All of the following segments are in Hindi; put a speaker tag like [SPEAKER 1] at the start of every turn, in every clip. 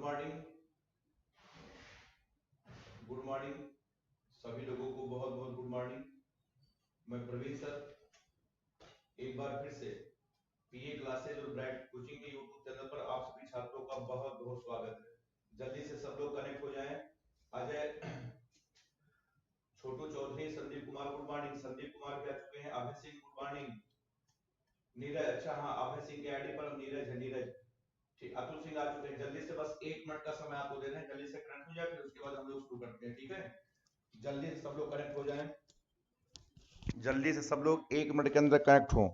[SPEAKER 1] मॉर्निंग, गुड मॉर्निंग सभी लोगों को, बहुत बहुत गुड मॉर्निंग। मैं प्रवीण सर एक बार फिर से पीए क्लासेज और ब्राइट कोचिंग के यूट्यूब चैनल पर आप सभी छात्रों का बहुत बहुत स्वागत है। जल्दी से सब लोग कनेक्ट हो जाएं। अजय, छोटू चौधरी, संदीप कुमार गुड मॉर्निंग। संदीप कुमार भी आ चुके हैं। Abhay Singh good morning. नीरज, अच्छा हाँ, अभय सिंह के आईडी पर नीरज है। नीरज ठीक। अतुल सिंह आ चुके हैं। जल्दी से बस 1 मिनट का समय आपको दे रहे हैं, जल्दी से कनेक्ट हो जाए, फिर उसके बाद हम लोग शुरू करते हैं। ठीक है, जल्दी से सब लोग कनेक्ट हो जाएं। जल्दी से सब लोग 1 मिनट के अंदर कनेक्ट हों,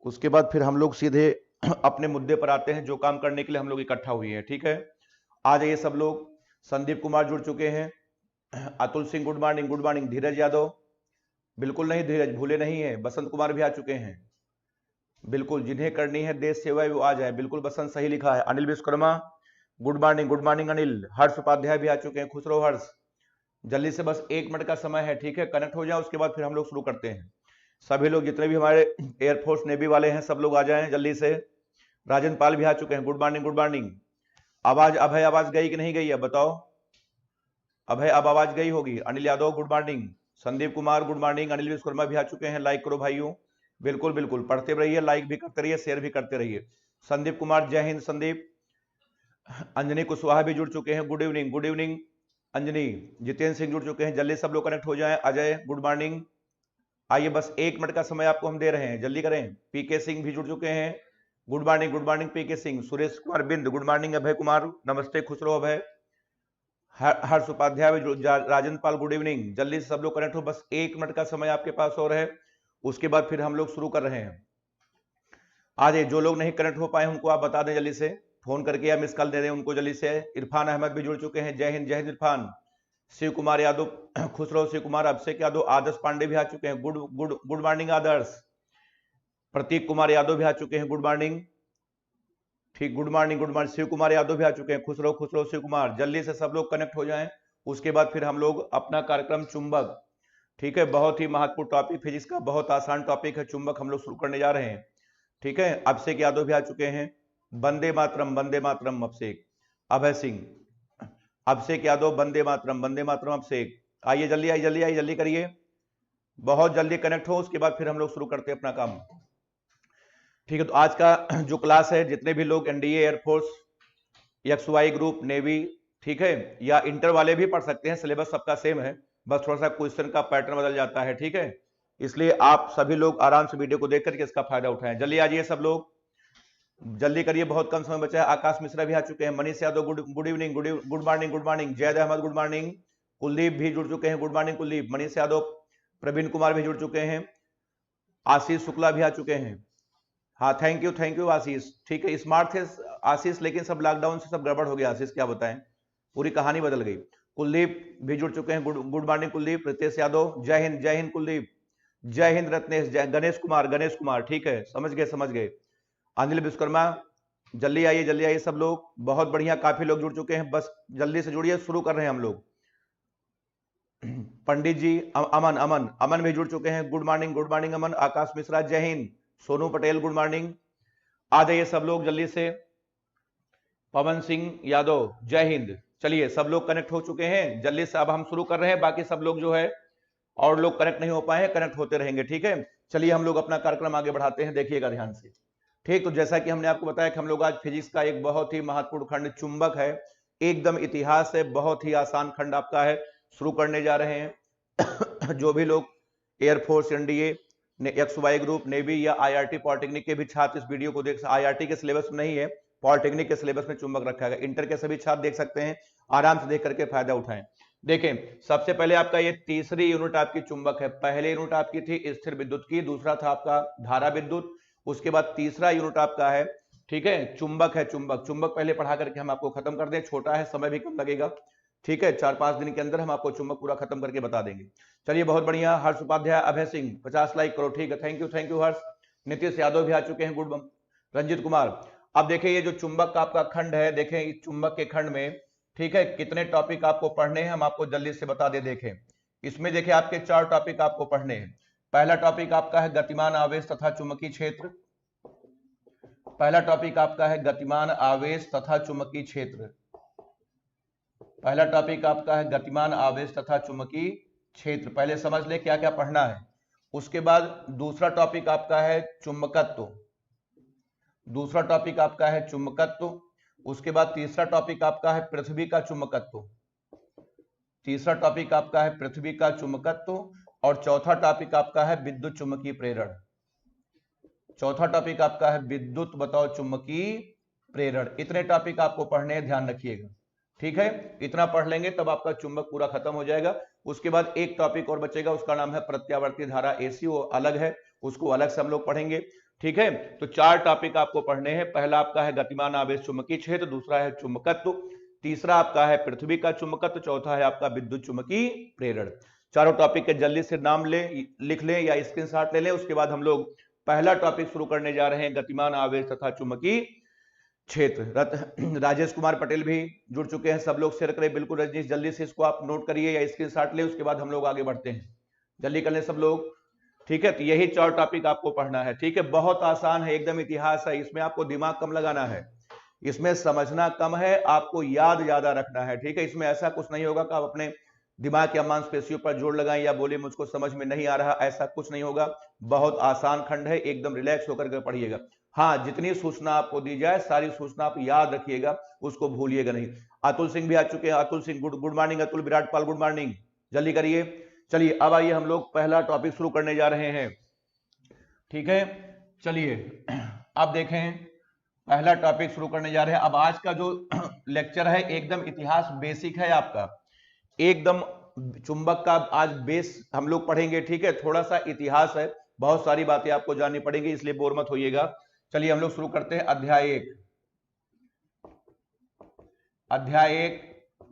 [SPEAKER 1] उसके बाद फिर हम लोग सीधे अपने मुद्दे पर आते हैं, जो काम करने के लिए हम लोग इकट्ठा हुए हैं। ठीक है, आ जाइए सब लोग। संदीप कुमार जुड़ चुके हैं। Atul Singh good morning. Good morning. Dheeraj Yadav, बिल्कुल नहीं धीरज, भूले नहीं है। बसंत कुमार भी आ चुके हैं। बिल्कुल, जिन्हें करनी है देश सेवा वो आ जाए। बिल्कुल बसंत सही लिखा है। Anil Vishwakarma good morning. Good morning Anil. Harsh Upadhyay भी आ चुके हैं। खुश रहो हर्ष। जल्दी से बस 1 मिनट का समय है। ठीक है, कनेक्ट हो जाए, उसके बाद फिर हम लोग शुरू करते हैं। सभी लोग जितने भी हमारे एयरफोर्स नेवी वाले हैं सब लोग आ जाएं जल्दी से। राजन पाल भी आ चुके हैं। Good morning good morning. आवाज, अभय आवाज गई कि नहीं गई है बताओ। अभय अब आवाज गई होगी। Anil Yadav good morning. Sandeep Kumar good morning. Anil Vishwakarma भी आ चुके हैं। लाइक करो भाइयों, बिल्कुल बिल्कुल पढ़ते रहिए, लाइक भी करते रहिए, शेयर भी करते रहिए। संदीप कुमार, जय हिंद संदीप। अंजनी कुशवाहा भी जुड़ चुके हैं। Good evening good evening Anjani. Jitendra Singh जुड़ चुके हैं। जल्दी सब लोग कनेक्ट हो जाएं। Ajay good morning. आइए, बस 1 मिनट का समय आपको हम दे रहे हैं, जल्दी करें। पीके सिंह भी जुड़ चुके हैं। गुड मॉर्निंग पीके सिंह। सुरेश कुमार बिंद गुड मॉर्निंग। अभय कुमार नमस्ते, खुश रहो अभय। हर्ष उपाध्याय भी राजन पाल गुड इवनिंग। जल्दी से सब लोग कनेक्ट हो, बस 1 मिनट का समय आपके पास और है, उसके बाद फिर हम लोग शुरू कर रहे हैं। आज जो लोग नहीं कनेक्ट हो पाए उनको आप बता दें जल्दी से, फोन करके या मिस कॉल दे दें उनको जल्दी से। इरफान अहमद भी जुड़ चुके हैं। जय हिंद इरफान। शिव कुमार यादव खुश रहो शिव कुमार। अभिषेक यादव, आदर्श पांडे भी आ चुके हैं। गुड गुड गुड मॉर्निंग आदर्श। प्रतीक कुमार यादव भी आ चुके हैं। Good morning. ठीक, गुड मॉर्निंग। शिव कुमार यादव भी आ चुके हैं। खुश रहो शिव कुमार। जल्दी से सब लोग कनेक्ट हो जाएं, उसके बाद फिर हम लोग अपना कार्यक्रम चुंबक, ठीक है, बहुत ही महत्वपूर्ण टॉपिक, फिजिक्स का बहुत आसान टॉपिक है चुंबक, हम लोग शुरू करने जा रहे हैं। ठीक है, अभिषेक यादव भी आ चुके हैं। वंदे मातरम अभिषेक। अभय सिंह, अभिषेक यादव, वंदे मातरम अभिषेक। आइए जल्दी करिए, बहुत जल्दी कनेक्ट हो, उसके बाद फिर हम लोग शुरू करते हैं अपना काम। ठीक है, तो आज का जो क्लास है, जितने भी लोग NDA, air force, XY group, navy, ठीक है, या इंटर वाले भी पढ़ सकते हैं, सिलेबस सबका सेम है, बस थोड़ा सा क्वेश्चन का पैटर्न बदल जाता है। ठीक है, इसलिए आप सभी लोग आराम से वीडियो को देख करके इसका फायदा उठाएं। जल्दी आ जाइए सब लोग, जल्दी करिए, बहुत कम समय बचा है। आकाश मिश्रा भी आ चुके हैं। Manish Yadav good evening good morning. Zaid Ahmed good morning. Kuldeep भी जुड़ चुके हैं। Good morning Kuldeep. मनीष यादव, प्रवीण कुमार भी जुड़ चुके हैं। आशीष शुक्ला भी आ चुके हैं। हाँ, थैंक यू आशीष। ठीक है, स्मार्ट थे आशीष, लेकिन सब लॉकडाउन से सब गड़बड़ हो गया आशीष, क्या बताएं, पूरी कहानी बदल गई। कुलदीप भी जुड़ चुके हैं। Good morning Kuldeep. रितेश यादव, जय हिंद कुलदीप। जय हिंद रत्नेश। गणेश कुमार, ठीक है, समझ गए। अनिल विश्वकर्मा, जल्दी आइए सब लोग, बहुत बढ़िया, काफी लोग जुड़ चुके हैं, बस जल्दी से जुड़िए, शुरू कर रहे हैं हम लोग। पंडित जी, अमन भी जुड़ चुके हैं। Good morning Aman. आकाश मिश्रा, जय हिंद। Sonu Patel good morning. आ जाइए सब लोग जल्दी से। पवन सिंह यादव, जय हिंद। चलिए, सब लोग कनेक्ट हो चुके हैं, जल्दी से अब हम शुरू कर रहे हैं। बाकी सब लोग जो है, और लोग कनेक्ट नहीं हो पाए हैं, कनेक्ट होते रहेंगे। ठीक है, चलिए हम लोग अपना कार्यक्रम आगे बढ़ाते हैं, देखिएगा ध्यान से। ठीक, तो जैसा कि हमने आपको बताया कि हम लोग आज फिजिक्स का एक बहुत ही महत्वपूर्ण खंड चुंबक है, एकदम इतिहास है, बहुत ही आसान खंड आपका है, शुरू करने जा रहे हैं। जो भी लोग air force, NDA, XY group, navy या IRT पॉलिटेक्निक के भी छात्र इस वीडियो को देख, IRT के सिलेबस में नहीं है, पॉलिटेक्निक के सिलेबस में चुंबक रखा है, इंटर के सभी छात्र देख सकते हैं, आराम से देख करके फायदा उठाएं। देखें, सबसे पहले आपका ये तीसरी यूनिट आपकी चुंबक है। पहले यूनिट आपकी थी स्थिर विद्युत की, दूसरा था आपका धारा विद्युत, उसके बाद तीसरा यूनिट आपका है, ठीक है, चुंबक है। चुंबक पहले पढ़ा करके हम आपको खत्म कर दें, छोटा है, समय भी कम लगेगा। ठीक है, 4-5 दिन के अंदर हम आपको चुंबक पूरा खत्म करके बता देंगे। चलिए, बहुत बढ़िया। हर्ष उपाध्याय, अभय सिंह, 50 लाइक करो। ठीक है, थैंक यू हर्ष। नीतीश यादव भी आ चुके हैं। गुड। रंजित कुमार, अब देखिए ये जो चुंबक का आपका खंड है, देखें इस चुंबक के खंड में, ठीक है, कितने टॉपिक आपको पढ़ने हैं, हम आपको जल्दी से बता दे। देखें, इसमें देखिए आपके 4 टॉपिक आपको पढ़ने हैं। पहला टॉपिक आपका है गतिमान आवेश तथा चुंबकीय क्षेत्र। पहला टॉपिक आपका है गतिमान आवेश तथा चुंबकीय क्षेत्र। पहला टॉपिक आपका है गतिमान आवेश तथा चुंबकीय क्षेत्र। पहले समझ ले क्या क्या पढ़ना है। उसके बाद दूसरा टॉपिक आपका है चुंबकत्व। दूसरा टॉपिक आपका है चुंबकत्व। उसके बाद तीसरा टॉपिक आपका है पृथ्वी का चुंबकत्व। तीसरा टॉपिक आपका है पृथ्वी का चुंबकत्व। और चौथा टॉपिक आपका है विद्युत चुंबकीय प्रेरण। चौथा टॉपिक आपका है विद्युत बताओ चुंबकीय प्रेरण। इतने टॉपिक आपको पढ़ने हैं, ध्यान रखिएगा, ठीक है। इतना पढ़ लेंगे तब आपका चुंबक पूरा खत्म हो जाएगा। उसके बाद एक टॉपिक और बचेगा, उसका नाम है प्रत्यावर्ती धारा एसी, वो अलग है, उसको अलग से हम लोग पढ़ेंगे, ठीक है। तो 4 टॉपिक आपको पढ़ने हैं। पहला आपका है गतिमान आवेश चुंबकीय क्षेत्र, दूसरा है चुंबकत्व, तीसरा आपका है पृथ्वी का चुंबकत्व, चौथा है आपका विद्युत चुंबकीय प्रेरण। चारों टॉपिक के जल्दी से नाम लिख लें या स्क्रीनशॉट ले लें। उसके बाद हम लोग पहला टॉपिक शुरू करने जा रहे हैं गतिमान आवेश तथा चुंबकीय क्षेत्र। राजेश कुमार पटेल भी जुड़ चुके हैं, सब लोग शेयर करें बिल्कुल। रजनीश जल्दी से इसको आप नोट करिए या स्क्रीनशॉट ले, उसके बाद हम लोग आगे बढ़ते हैं। जल्दी कर लें सब लोग, ठीक है। तो यही 4 टॉपिक आपको पढ़ना है, ठीक है। बहुत आसान है, एकदम इतिहास है, इसमें आपको दिमाग कम लगाना है, इसमें समझना कम है, आपको याद ज्यादा रखना है, ठीक है। इसमें ऐसा कुछ नहीं होगा कि आप अपने दिमाग या मांसपेशियों पर जोर लगाएं या बोले मुझको समझ में नहीं आ रहा, ऐसा कुछ नहीं होगा। बहुत आसान खंड है, एकदम रिलैक्स होकर के पढ़िएगा। हाँ, जितनी सूचना आपको दी जाए सारी सूचना आप याद रखिएगा, उसको भूलिएगा नहीं। अतुल सिंह भी आ चुके हैं। Atul Singh good morning. Atul Virat Pal good morning, जल्दी करिए। चलिए अब आइए हम लोग पहला टॉपिक शुरू करने जा रहे हैं, ठीक है। चलिए अब देखें, पहला टॉपिक शुरू करने जा रहे हैं। अब आज का जो लेक्चर है एकदम इतिहास बेसिक है आपका, एकदम चुंबक का आज बेस हम लोग पढ़ेंगे, ठीक है। थोड़ा सा इतिहास है, बहुत सारी बातें आपको जाननी पड़ेंगी, इसलिए बोर मत होइएगा। चलिए हम लोग शुरू करते हैं अध्याय 1। अध्याय 1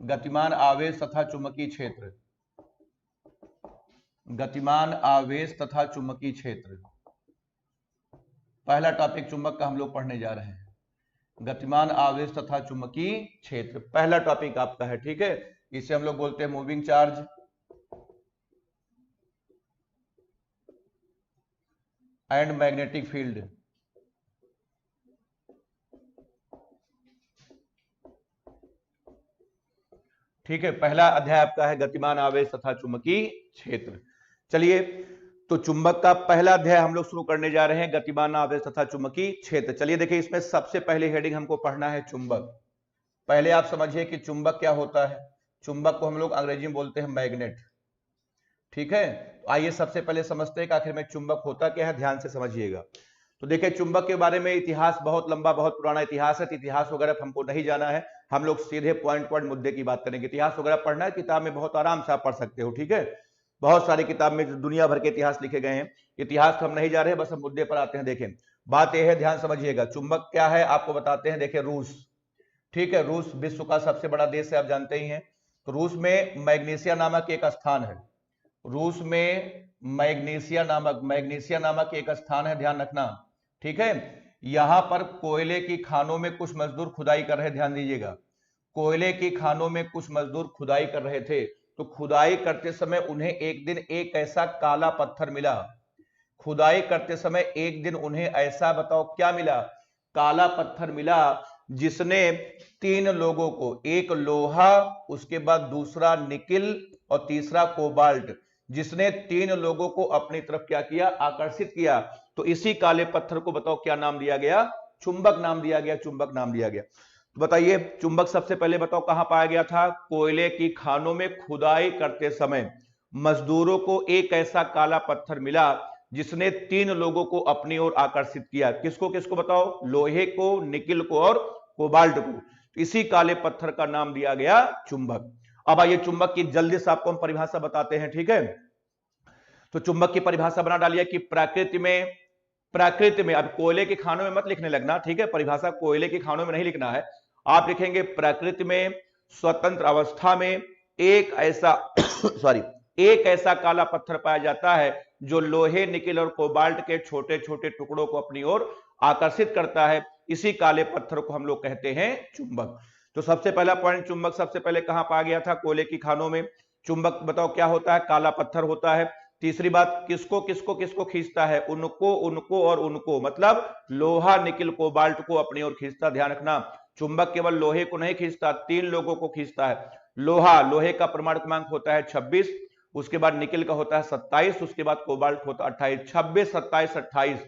[SPEAKER 1] गतिमान आवेश तथा चुंबकीय क्षेत्र। गतिमान आवेश तथा चुंबकीय क्षेत्र, पहला टॉपिक चुंबक का हम लोग पढ़ने जा रहे हैं। गतिमान आवेश तथा चुंबकीय क्षेत्र पहला टॉपिक आपका है, ठीक है। इसे हम लोग बोलते हैं moving charge and magnetic field. ठीक है, पहला अध्याय आपका है गतिमान आवेश तथा चुंबकीय क्षेत्र। चलिए, तो चुंबक का पहला अध्याय हम लोग शुरू करने जा रहे हैं, गतिमान आवेश तथा चुंबकीय क्षेत्र। चलिए देखिए, इसमें सबसे पहले हेडिंग हमको पढ़ना है चुंबक। पहले आप समझिए कि चुंबक क्या होता है। चुंबक को हम लोग अंग्रेजी में बोलते हैं मैग्नेट, ठीक है। आइए सबसे पहले समझते हैं कि आखिर में चुंबक होता क्या है, ध्यान से समझिएगा। तो देखिए, चुंबक के बारे में इतिहास बहुत लंबा, बहुत पुराना इतिहास है, तो इतिहास वगैरह हमको नहीं जाना है, हम लोग सीधे पॉइंट मुद्दे की बात करेंगे। इतिहास वगैरह पढ़ना है, किताब में बहुत आराम से आप पढ़ सकते हो, ठीक है। बहुत सारी किताब में दुनिया भर के इतिहास लिखे गए हैं, इतिहास हम नहीं जा रहे, बस हम मुद्दे पर आते हैं। देखें, बात यह है, ध्यान समझिएगा, चुंबक क्या है आपको बताते हैं। देखिए, रूस, ठीक है, रूस विश्व का सबसे बड़ा देश है, आप जानते ही हैं। तो रूस में मैग्नीशिया नामक एक स्थान है, रूस में मैग्नीशिया नामक एक स्थान है, ध्यान रखना, ठीक है। यहां पर कोयले की खानों में कुछ मजदूर खुदाई कर रहे, ध्यान दीजिएगा, कोयले की खानों में कुछ मजदूर खुदाई कर रहे थे। तो खुदाई करते समय उन्हें एक दिन एक ऐसा काला पत्थर मिला। खुदाई करते समय एक दिन उन्हें ऐसा, बताओ क्या मिला, काला पत्थर मिला, जिसने 3 लोगों को, एक लोहा, उसके बाद दूसरा निकिल और तीसरा कोबाल्ट, जिसने 3 लोगों को अपनी तरफ क्या किया, आकर्षित किया। तो इसी काले पत्थर को बताओ क्या नाम दिया गया, चुंबक नाम दिया गया, चुंबक नाम दिया गया। तो बताइए, चुंबक सबसे पहले बताओ कहां पाया गया था, कोयले की खानों में खुदाई करते समय मजदूरों को एक ऐसा काला पत्थर मिला जिसने 3 लोगों को अपनी ओर आकर्षित किया। किसको किसको बताओ, लोहे को, निकिल को और कोबाल्ट को। इसी काले पत्थर का नाम दिया गया चुंबक। अब आइए चुंबक की जल्दी से आपको हम परिभाषा बताते हैं, ठीक है। तो चुंबक की परिभाषा बना डालिए कि प्रकृति में, अब कोयले की खानों में मत लिखने लगना, ठीक है, परिभाषा कोयले की खानों में नहीं लिखना है, आप लिखेंगे प्रकृति में स्वतंत्र अवस्था में एक ऐसा एक ऐसा काला पत्थर पाया जाता है जो लोहे, निकिल और कोबाल्ट के छोटे छोटे टुकड़ों को अपनी ओर आकर्षित करता है। इसी काले पत्थर को हम लोग कहते हैं चुंबक। तो सबसे पहला पॉइंट, चुंबक सबसे पहले कहां पाया गया था, कोयले की खानों में। चुंबक बताओ क्या होता है, काला पत्थर होता है। तीसरी बात, किसको किसको किसको खींचता है, उनको उनको और उनको, मतलब लोहा निकिल कोबाल्ट को अपनी ओर खींचता। ध्यान रखना, चुंबक केवल लोहे को नहीं खींचता, 3 लोगों को खींचता है। लोहे का परमाणु क्रमांक होता है 26, उसके बाद निकिल का होता है 27, उसके बाद कोबाल्ट होता है 28। 26, 27, 28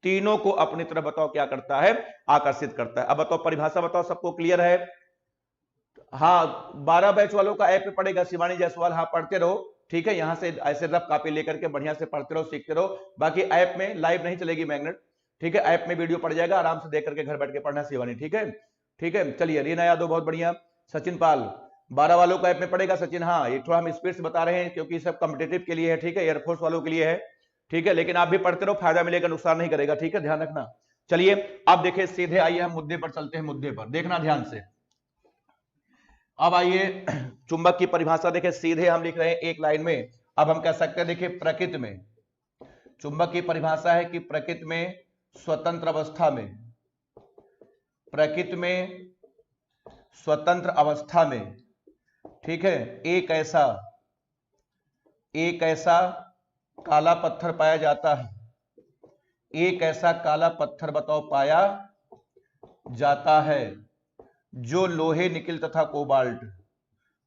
[SPEAKER 1] तीनों को अपनी तरफ बताओ क्या करता है, आकर्षित करता है। अब बताओ परिभाषा बताओ, सबको क्लियर है? हाँ, 12 बैच वालों का ऐप पे पड़ेगा, शिवानी जायसवाल, हाँ पढ़ते रहो, ठीक है, यहां से ऐसे रफ कॉपी लेकर के बढ़िया से पढ़ते रहो, सीखते रहो। बाकी ऐप में लाइव नहीं चलेगी मैग्नेट, ठीक है, ऐप में वीडियो पड़ जाएगा, आराम से देख करके घर बैठ के पढ़ना शिवानी, ठीक है, ठीक है। चलिए, रीना यादव बहुत बढ़िया। सचिन पाल, 12 वालों का ऐप में पड़ेगा सचिन, हाँ ये थोड़ा हम स्पीड से बता रहे हैं क्योंकि सब कॉम्पिटेटिव के लिए है, ठीक है, एयरफोर्स वालों के लिए है, ठीक है, लेकिन आप भी पढ़ते रहो, फायदा मिलेगा, नुकसान नहीं करेगा, ठीक है, ध्यान रखना। चलिए अब देखिए, सीधे आइए हम मुद्दे पर चलते हैं, मुद्दे पर देखना ध्यान से। अब आइए चुंबक की परिभाषा देखें, सीधे हम लिख रहे हैं एक लाइन में। अब हम कह सकते हैं, देखिए प्रकृति में चुंबक की परिभाषा है कि प्रकृति में स्वतंत्र अवस्था में, प्रकृति में स्वतंत्र अवस्था में, ठीक है, एक ऐसा काला पत्थर पाया जाता है, एक ऐसा काला पत्थर बताओ पाया जाता है जो लोहे निकिल तथा कोबाल्ट,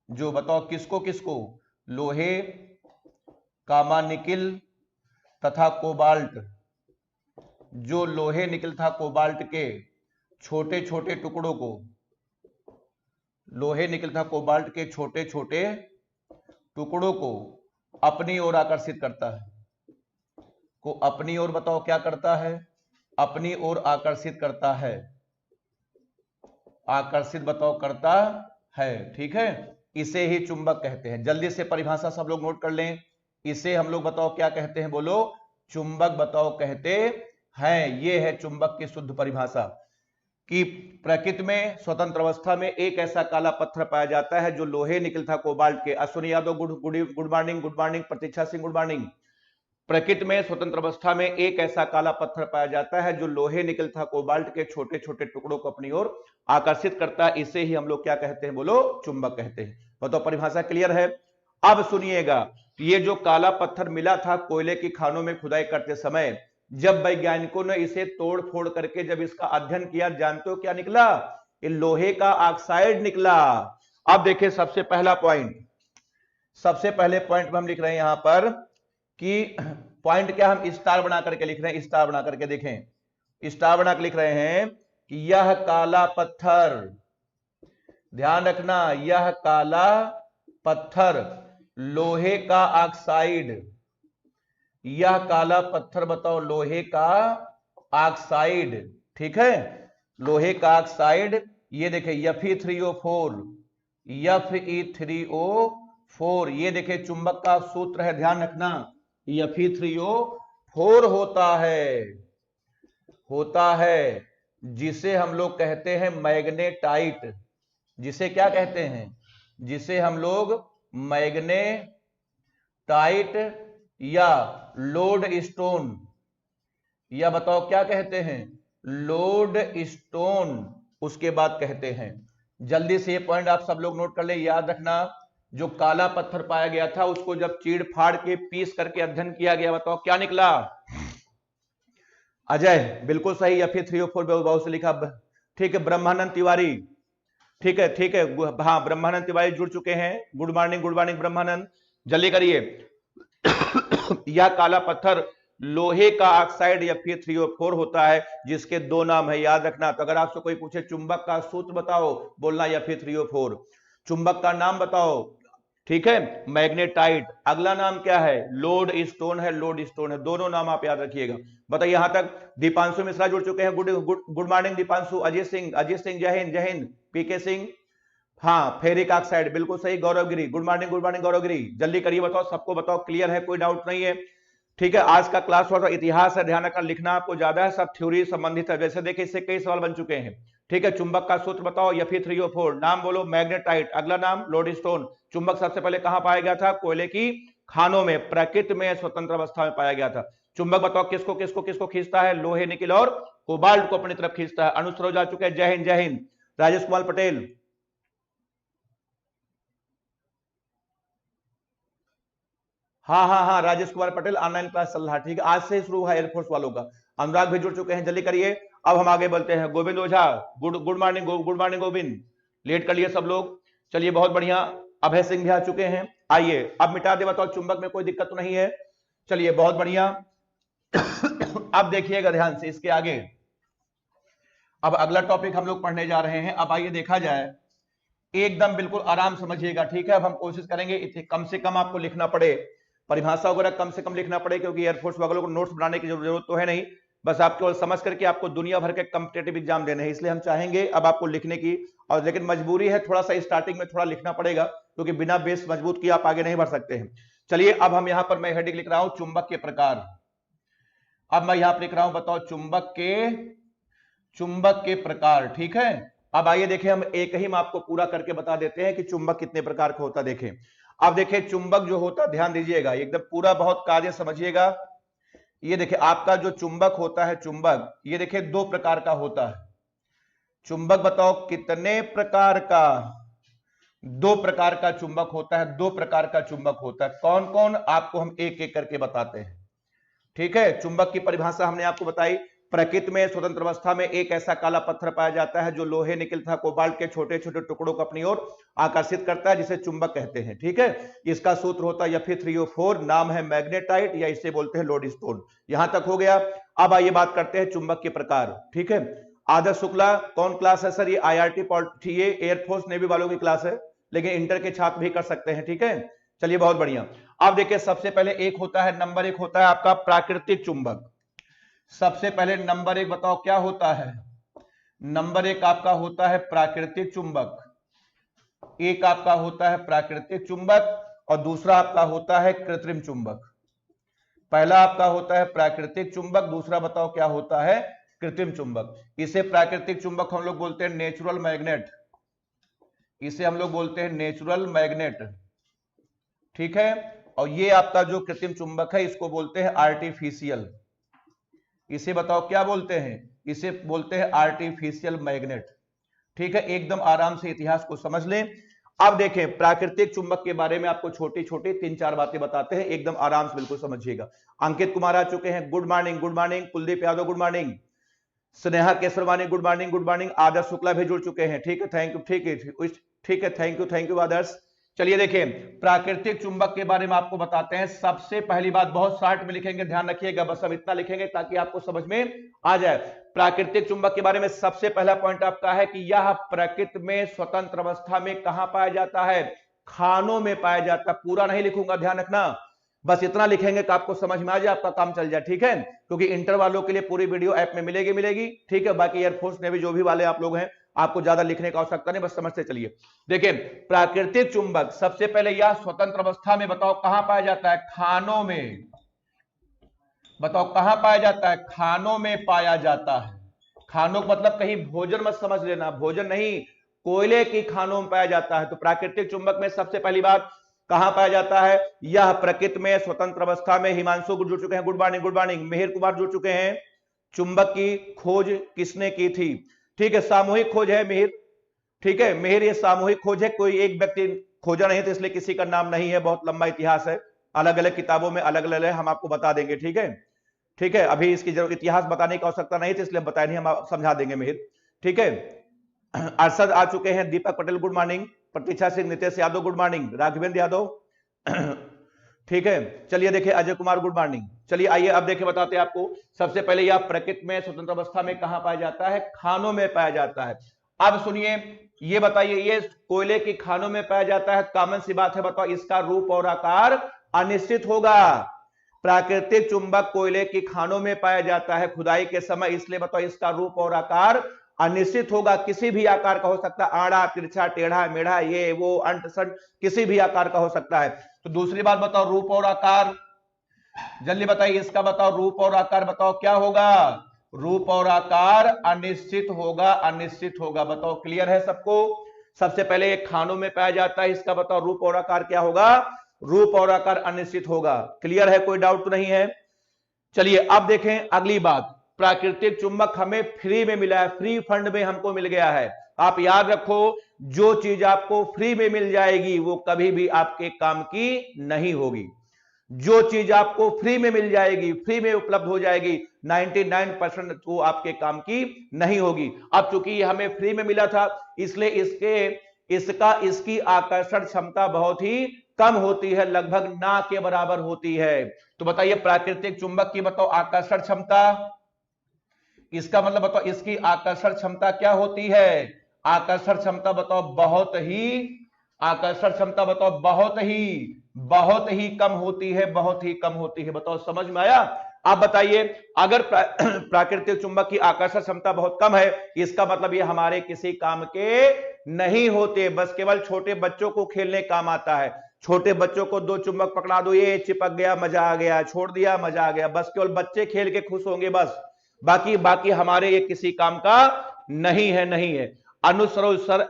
[SPEAKER 1] जो बताओ किसको किसको, लोहे, कामा निकिल तथा कोबाल्ट, जो लोहे निकिल तथा कोबाल्ट के छोटे छोटे टुकड़ों को, लोहे निकिल तथा कोबाल्ट के छोटे छोटे टुकड़ों को अपनी ओर आकर्षित करता है, को अपनी ओर बताओ क्या करता है, अपनी ओर आकर्षित करता है, आकर्षित बताओ करता है, ठीक है, इसे ही चुंबक कहते हैं। जल्दी से परिभाषा सब लोग नोट कर लें, इसे हम लोग बताओ क्या कहते हैं, बोलो, चुंबक बताओ कहते हैं। ये है चुंबक की शुद्ध परिभाषा कि प्रकृति में स्वतंत्र अवस्था में एक ऐसा काला पत्थर पाया जाता है जो लोहे निकिल था कोबाल्ट के। Ashwini Yadav good morning, good morning. Pratiksha Singh good morning. प्रकृति में स्वतंत्र अवस्था में एक ऐसा काला पत्थर पाया जाता है जो लोहे निकिल था कोबाल्ट के छोटे छोटे टुकड़ों को अपनी ओर आकर्षित करता है, इसे ही हम लोग क्या कहते हैं, बोलो, चुंबक कहते हैं। बताओ परिभाषा क्लियर है? अब सुनिएगा, ये जो काला पत्थर मिला था कोयले की खानों में खुदाई करते समय, जब वैज्ञानिकों ने इसे तोड़ फोड़ करके जब इसका अध्ययन किया, जानते हो क्या निकला? ये लोहे का ऑक्साइड निकला। अब देखिए सबसे पहला पॉइंट, सबसे पहले पॉइंट में हम लिख रहे हैं यहां पर कि पॉइंट क्या, हम स्टार बना करके लिख रहे हैं, स्टार बना करके देखें, स्टार बना के लिख रहे हैं कि यह काला पत्थर, ध्यान रखना, यह काला पत्थर लोहे का ऑक्साइड, यह काला पत्थर बताओ लोहे का ऑक्साइड, ठीक है, लोहे का ऑक्साइड। ये देखिए Fe3O4, Fe3O4, ये देखिए चुंबक का सूत्र है, ध्यान रखना, Fe3O4 होता है, जिसे हम लोग कहते हैं मैग्नेटाइट, जिसे क्या कहते हैं, जिसे हम लोग मैग्नेटाइट या लोड स्टोन, या बताओ क्या कहते हैं, लोड स्टोन उसके बाद कहते हैं। जल्दी से ये पॉइंट आप सब लोग नोट कर ले, याद रखना, जो काला पत्थर पाया गया था उसको जब चीड़ फाड़ के पीस करके अध्ययन किया गया, बताओ क्या निकला? अजय बिल्कुल सही, Fe3O4 बहुत से लिखा, ठीक है। ब्रह्मानंद तिवारी, ठीक है, ठीक है, हाँ ब्रह्मानंद तिवारी जुड़ चुके हैं, गुड मॉर्निंग ब्रह्मानंद, जल्दी करिए। यह काला पत्थर लोहे का ऑक्साइड Fe3O4 होता है, जिसके दो नाम है, याद रखना। तो अगर आपसे कोई पूछे चुंबक का सूत्र बताओ, बोलना Fe3O4, चुंबक का नाम बताओ, ठीक है, मैग्नेटाइट, अगला नाम क्या है, लोड स्टोन है, लोड स्टोन है, दोनों नाम आप याद रखिएगा। बताइए, यहां तक दीपांशु मिश्रा जुड़ चुके हैं, गुड मॉर्निंग दीपांशु। अजीत सिंह, जय हिंद। पीके सिंह, हाँ फेरिक ऑक्साइड बिल्कुल सही। गौरव गिरी, गुड मॉर्निंग गौरव गिरी, जल्दी करिए, बताओ सबको, बताओ क्लियर है, कोई डाउट नहीं है, ठीक है। आज का क्लास थोड़ा इतिहास है, ध्यान रखना, लिखना आपको ज्यादा है, सब थ्योरी संबंधित है, वैसे देखिए इससे कई सवाल बन चुके हैं, ठीक है। चुंबक का सूत्र बताओ, Fe3O4, नाम बोलो मैग्नेटाइट, अगला नाम लोड स्टोन। चुंबक सबसे पहले कहां पाया गया था? कोयले की खानों में, प्रकृति में स्वतंत्र अवस्था में पाया गया था। चुंबक बताओ किसको किसको किसको खींचता है? लोहे, निकिल और कोबाल्ट को अपनी तरफ खींचता है। अनुसरो जा चुके हैं, जय हिंद। राजेश कुमार पटेल, हाँ हाँ हाँ, राजेश कुमार पटेल ऑनलाइन क्लास चल रहा है, ठीक है, आज से शुरू है एयरफोर्स वालों का। अनुराग भी जुड़ चुके हैं, जल्दी करिए। अब हम आगे बढ़ते हैं। Govind Ojha, good morning, good morning Govind. Late कर लिए सब लोग, चलिए बहुत बढ़िया। अभय सिंह भी आ चुके हैं। आइए अब मिटा दे, बताओ चुंबक में कोई दिक्कत तो नहीं है? चलिए बहुत बढ़िया। अब देखिएगा ध्यान से इसके आगे, अब अगला टॉपिक हम लोग पढ़ने जा रहे हैं। अब आइए देखा जाए, एकदम बिल्कुल आराम समझिएगा, ठीक है। अब हम कोशिश करेंगे इतने कम से कम आपको लिखना पड़े, परिभाषा वगैरह कम से कम लिखना पड़े, क्योंकि एयरफोर्स वालों को नोट्स बनाने की जरूरत तो है नहीं, बस आप केवल समझ करके आपको दुनिया भर के कॉम्पिटेटिव एग्जाम देने हैं, इसलिए हम चाहेंगे अब आपको लिखने की। और लेकिन मजबूरी है, थोड़ा सा स्टार्टिंग में थोड़ा लिखना पड़ेगा, क्योंकि बिना बेस मजबूत किए आप आगे नहीं बढ़ सकते हैं। चलिए अब हम यहां पर, मैं हेडिंग लिख रहा हूं चुंबक के प्रकार। अब मैं यहां पर लिख रहा हूं, बताओ चुंबक के प्रकार, ठीक है। अब आइए देखें, हम एक ही में आपको पूरा करके बता देते हैं कि चुंबक कितने प्रकार का होता है। देखें, अब देखें चुंबक जो होता है, ध्यान दीजिएगा एकदम पूरा, बहुत कार्य समझिएगा। ये देखिए आपका जो चुंबक होता है, चुंबक ये देखिए दो प्रकार का होता है। चुंबक बताओ कितने प्रकार का? दो प्रकार का चुंबक होता है, दो प्रकार का चुंबक होता है। कौन कौन, आपको हम एक एक करके बताते हैं, ठीक है। चुंबक की परिभाषा हमने आपको बताई। प्रकृति में स्वतंत्र अवस्था में एक ऐसा काला पत्थर पाया जाता है जो लोहे, निकल तथा कोबाल्ट के छोटे छोटे टुकड़ों को अपनी ओर आकर्षित करता है, जिसे चुंबक कहते हैं, ठीक है। इसका सूत्र होता है Fe3O4, नाम है मैग्नेटाइट, या इसे बोलते हैं लोडस्टोन। यहां तक हो गया। अब आइए बात करते हैं चुंबक के प्रकार, ठीक है। आदर्श शुक्ला, कौन क्लास है सर? ये IRT ये एयरफोर्स नेवी वालों की क्लास है, लेकिन इंटर के छात्र भी कर सकते हैं, ठीक है। चलिए बहुत बढ़िया। अब देखिए सबसे पहले एक होता है, नंबर एक होता है आपका प्राकृतिक चुंबक। सबसे पहले नंबर एक बताओ क्या होता है? नंबर एक आपका होता है प्राकृतिक चुंबक। एक आपका होता है प्राकृतिक चुंबक और दूसरा आपका होता है कृत्रिम चुंबक। पहला आपका होता है प्राकृतिक चुंबक, दूसरा बताओ क्या होता है? कृत्रिम चुंबक। इसे प्राकृतिक चुंबक हम लोग बोलते हैं नेचुरल मैग्नेट, इसे हम लोग बोलते हैं नेचुरल मैग्नेट, ठीक है। और ये आपका जो कृत्रिम चुंबक है इसको बोलते हैं आर्टिफिशियल। इसे बताओ क्या बोलते हैं? इसे बोलते हैं आर्टिफिशियल मैग्नेट, ठीक है। एकदम आराम से इतिहास को समझ लें। अब देखें प्राकृतिक चुंबक के बारे में आपको छोटी छोटी तीन चार बातें बताते हैं, एकदम आराम से बिल्कुल समझिएगा। अंकित कुमार आ चुके हैं, good morning good morning. Kuldeep Yadav good morning. Sneha Kesarwani good morning good morning. Adarsh Shukla भी जुड़ चुके हैं, ठीक है, थैंक यू, ठीक है ठीक है, थैंक यू आदर्श। चलिए देखें प्राकृतिक चुंबक के बारे में आपको बताते हैं। सबसे पहली बात, बहुत शॉर्ट में लिखेंगे, ध्यान रखिएगा, बस हम इतना लिखेंगे ताकि आपको समझ में आ जाए। प्राकृतिक चुंबक के बारे में सबसे पहला पॉइंट आपका है कि यह प्रकृति में स्वतंत्र अवस्था में कहां पाया जाता है? खानों में पाया जाता है। पूरा नहीं लिखूंगा, ध्यान रखना, बस इतना लिखेंगे कि आपको समझ में आ जाए, आपका काम चल जाए, ठीक है। क्योंकि इंटर वालों के लिए पूरी वीडियो ऐप में मिलेगी, ठीक है। बाकी एयरफोर्स नेवी जो भी वाले आप लोग हैं, आपको ज्यादा लिखने का आवश्यकता नहीं, बस समझते चलिए। देखिए प्राकृतिक चुंबक सबसे पहले यह स्वतंत्र अवस्था में बताओ कहां पाया जाता है? खानों में। बताओ कहां पाया जाता है? खानों में पाया जाता है। खानों मतलब कहीं भोजन मत समझ लेना, भोजन नहीं, कोयले की खानों में पाया जाता है। तो प्राकृतिक चुंबक में सबसे पहली बात कहां पाया जाता है? यह प्रकृति में स्वतंत्र अवस्था में। हिमांशु जुड़ चुके हैं, गुड मॉर्निंग गुड मॉर्निंग। मेहर कुमार जुड़ चुके हैं। चुंबक की खोज किसने की थी? ठीक है, सामूहिक खोज है मेहर, ठीक है मेहर, ये सामूहिक खोज है, कोई एक व्यक्ति खोजा नहीं, तो इसलिए किसी का नाम नहीं है, बहुत लंबा इतिहास है, अलग अलग किताबों में अलग अलग है, हम आपको बता देंगे, ठीक है, ठीक है। अभी इसकी जरूरत इतिहास बताने की आवश्यकता नहीं थी, इसलिए बताया नहीं, हम समझा देंगे मेहर, ठीक है। अरशद आ चुके हैं, Deepak Patel good morning, Pratiksha Singh, Nitesh Yadav good morning, Raghavendra Yadav, ठीक है। चलिए देखिए अजय कुमार गुड मॉर्निंग। चलिए आइए अब देखिए बताते हैं आपको। सबसे पहले यह प्रकृति में स्वतंत्र अवस्था में कहां पाया जाता है? खानों में पाया जाता है। अब सुनिए, ये बताइए, ये कोयले की खानों में पाया जाता है, कॉमन सी बात है, बताओ इसका रूप और आकार अनिश्चित होगा। प्राकृतिक चुंबक कोयले की खानों में पाया जाता है खुदाई के समय, इसलिए बताओ इसका रूप और आकार अनिश्चित होगा। किसी भी आकार का हो सकता है, आड़ा तिरछा टेढ़ा मेढ़ा, ये वो अंट संट, किसी भी आकार का हो सकता है। तो दूसरी बात बताओ रूप और आकार, जल्दी बताइए इसका, बताओ रूप और आकार, बताओ क्या होगा? रूप और आकार अनिश्चित होगा, अनिश्चित होगा, बताओ क्लियर है सबको? सबसे पहले एक खानों में पाया जाता है, इसका बताओ रूप और आकार क्या होगा? रूप और आकार अनिश्चित होगा। क्लियर है, कोई डाउट तो नहीं है? चलिए अब देखें अगली बात, प्राकृतिक चुंबक हमें फ्री में मिला है, फ्री फंड में हमको मिल गया है। आप याद रखो, जो चीज आपको फ्री में मिल जाएगी वो कभी भी आपके काम की नहीं होगी। जो चीज आपको फ्री में मिल जाएगी, फ्री में उपलब्ध हो जाएगी, 99% वो आपके काम की नहीं होगी। अब चूंकि ये हमें फ्री में मिला था, इसलिए इसकी आकर्षण क्षमता बहुत ही कम होती है, लगभग ना के बराबर होती है। तो बताइए प्राकृतिक चुंबक की बताओ आकर्षण क्षमता, इसका मतलब बताओ इसकी आकर्षण क्षमता क्या होती है? आकर्षण क्षमता बताओ बहुत ही, आकर्षण क्षमता बताओ बहुत ही कम होती है, बहुत ही कम होती है। बताओ समझ में आया? आप बताइए अगर प्राकृतिक चुंबक की आकर्षण क्षमता बहुत कम है, इसका मतलब ये हमारे किसी काम के नहीं होते, बस केवल छोटे बच्चों को खेलने काम आता है। छोटे बच्चों को दो चुंबक पकड़ा दो, ये चिपक गया मजा आ गया, छोड़ दिया मजा आ गया, बस केवल बच्चे खेल के खुश होंगे बस, बाकी बाकी हमारे ये किसी काम का नहीं है, नहीं है। अनुज सरोज सर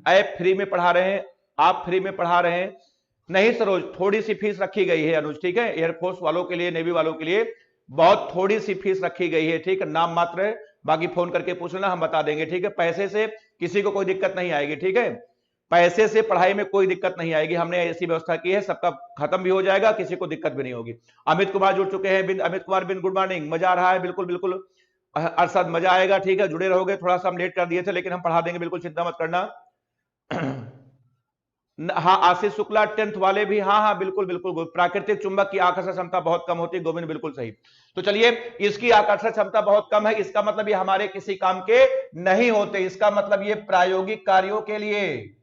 [SPEAKER 1] ऐप फ्री में पढ़ा रहे हैं, आप फ्री में पढ़ा रहे हैं? नहीं सरोज, थोड़ी सी फीस रखी गई है अनुज, ठीक है, एयरफोर्स वालों के लिए, नेवी वालों के लिए बहुत थोड़ी सी फीस रखी गई है, ठीक है, नाम मात्र है, बाकी फोन करके पूछ लेना, हम बता देंगे, ठीक है। पैसे से किसी को कोई दिक्कत नहीं आएगी, ठीक है, पैसे से पढ़ाई में कोई दिक्कत नहीं आएगी, हमने ऐसी व्यवस्था की है, सबका खत्म भी हो जाएगा, किसी को दिक्कत भी नहीं होगी। अमित कुमार जुड़ चुके हैं, अमित कुमार बिन, गुड मॉर्निंग, मजा आ रहा है? बिल्कुल बिल्कुल अरशद, मजा आएगा, ठीक है, जुड़े रहोगे, थोड़ा सा हम लेट कर दिए थे लेकिन हम पढ़ा देंगे, बिल्कुल चिंता मत करना। हाँ आशीष शुक्ला 10th वाले भी, हाँ हाँ बिल्कुल बिल्कुल, प्राकृतिक चुंबक की आकर्षण क्षमता बहुत कम होती है, गोविंद बिल्कुल सही। तो चलिए, इसकी आकर्षण क्षमता बहुत कम है, इसका मतलब ये हमारे किसी काम के नहीं होते, इसका मतलब ये प्रायोगिक कार्यों के लिए,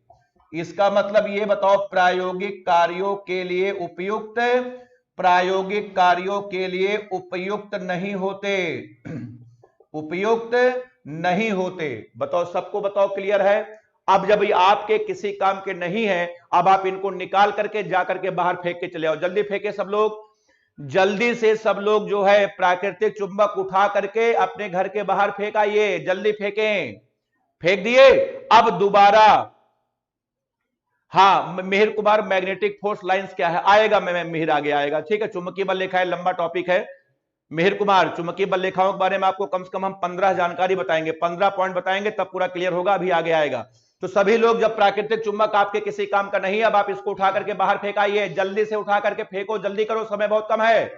[SPEAKER 1] इसका मतलब ये बताओ प्रायोगिक कार्यों के लिए उपयुक्त, प्रायोगिक कार्यों के लिए उपयुक्त नहीं होते, उपयुक्त नहीं होते। बताओ सबको बताओ क्लियर है? अब जब ये आपके किसी काम के नहीं है, अब आप इनको निकाल करके जा करके बाहर फेंक के चले आओ, जल्दी फेंके सब लोग, जल्दी से सब लोग जो है प्राकृतिक चुंबक उठा करके अपने घर के बाहर फेंकाइए, जल्दी फेंकें, फेंक दिए। अब दोबारा, हाँ Mihir Kumar magnetic force lines क्या है, आएगा, मैं मिहिर आगे आएगा, ठीक है, चुंबकीय बल रेखा है, लंबा टॉपिक है मिहिर कुमार, चुंबकीय बल रेखाओं के बारे में आपको कम से कम हम 15 जानकारी बताएंगे, 15 पॉइंट बताएंगे, तब पूरा क्लियर होगा, अभी आगे आएगा। तो सभी लोग, जब प्राकृतिक चुंबक आपके किसी काम का नहीं है, अब आप इसको उठा करके बाहर फेंकाइए, जल्दी से उठा करके फेंको, जल्दी करो, समय बहुत कम है,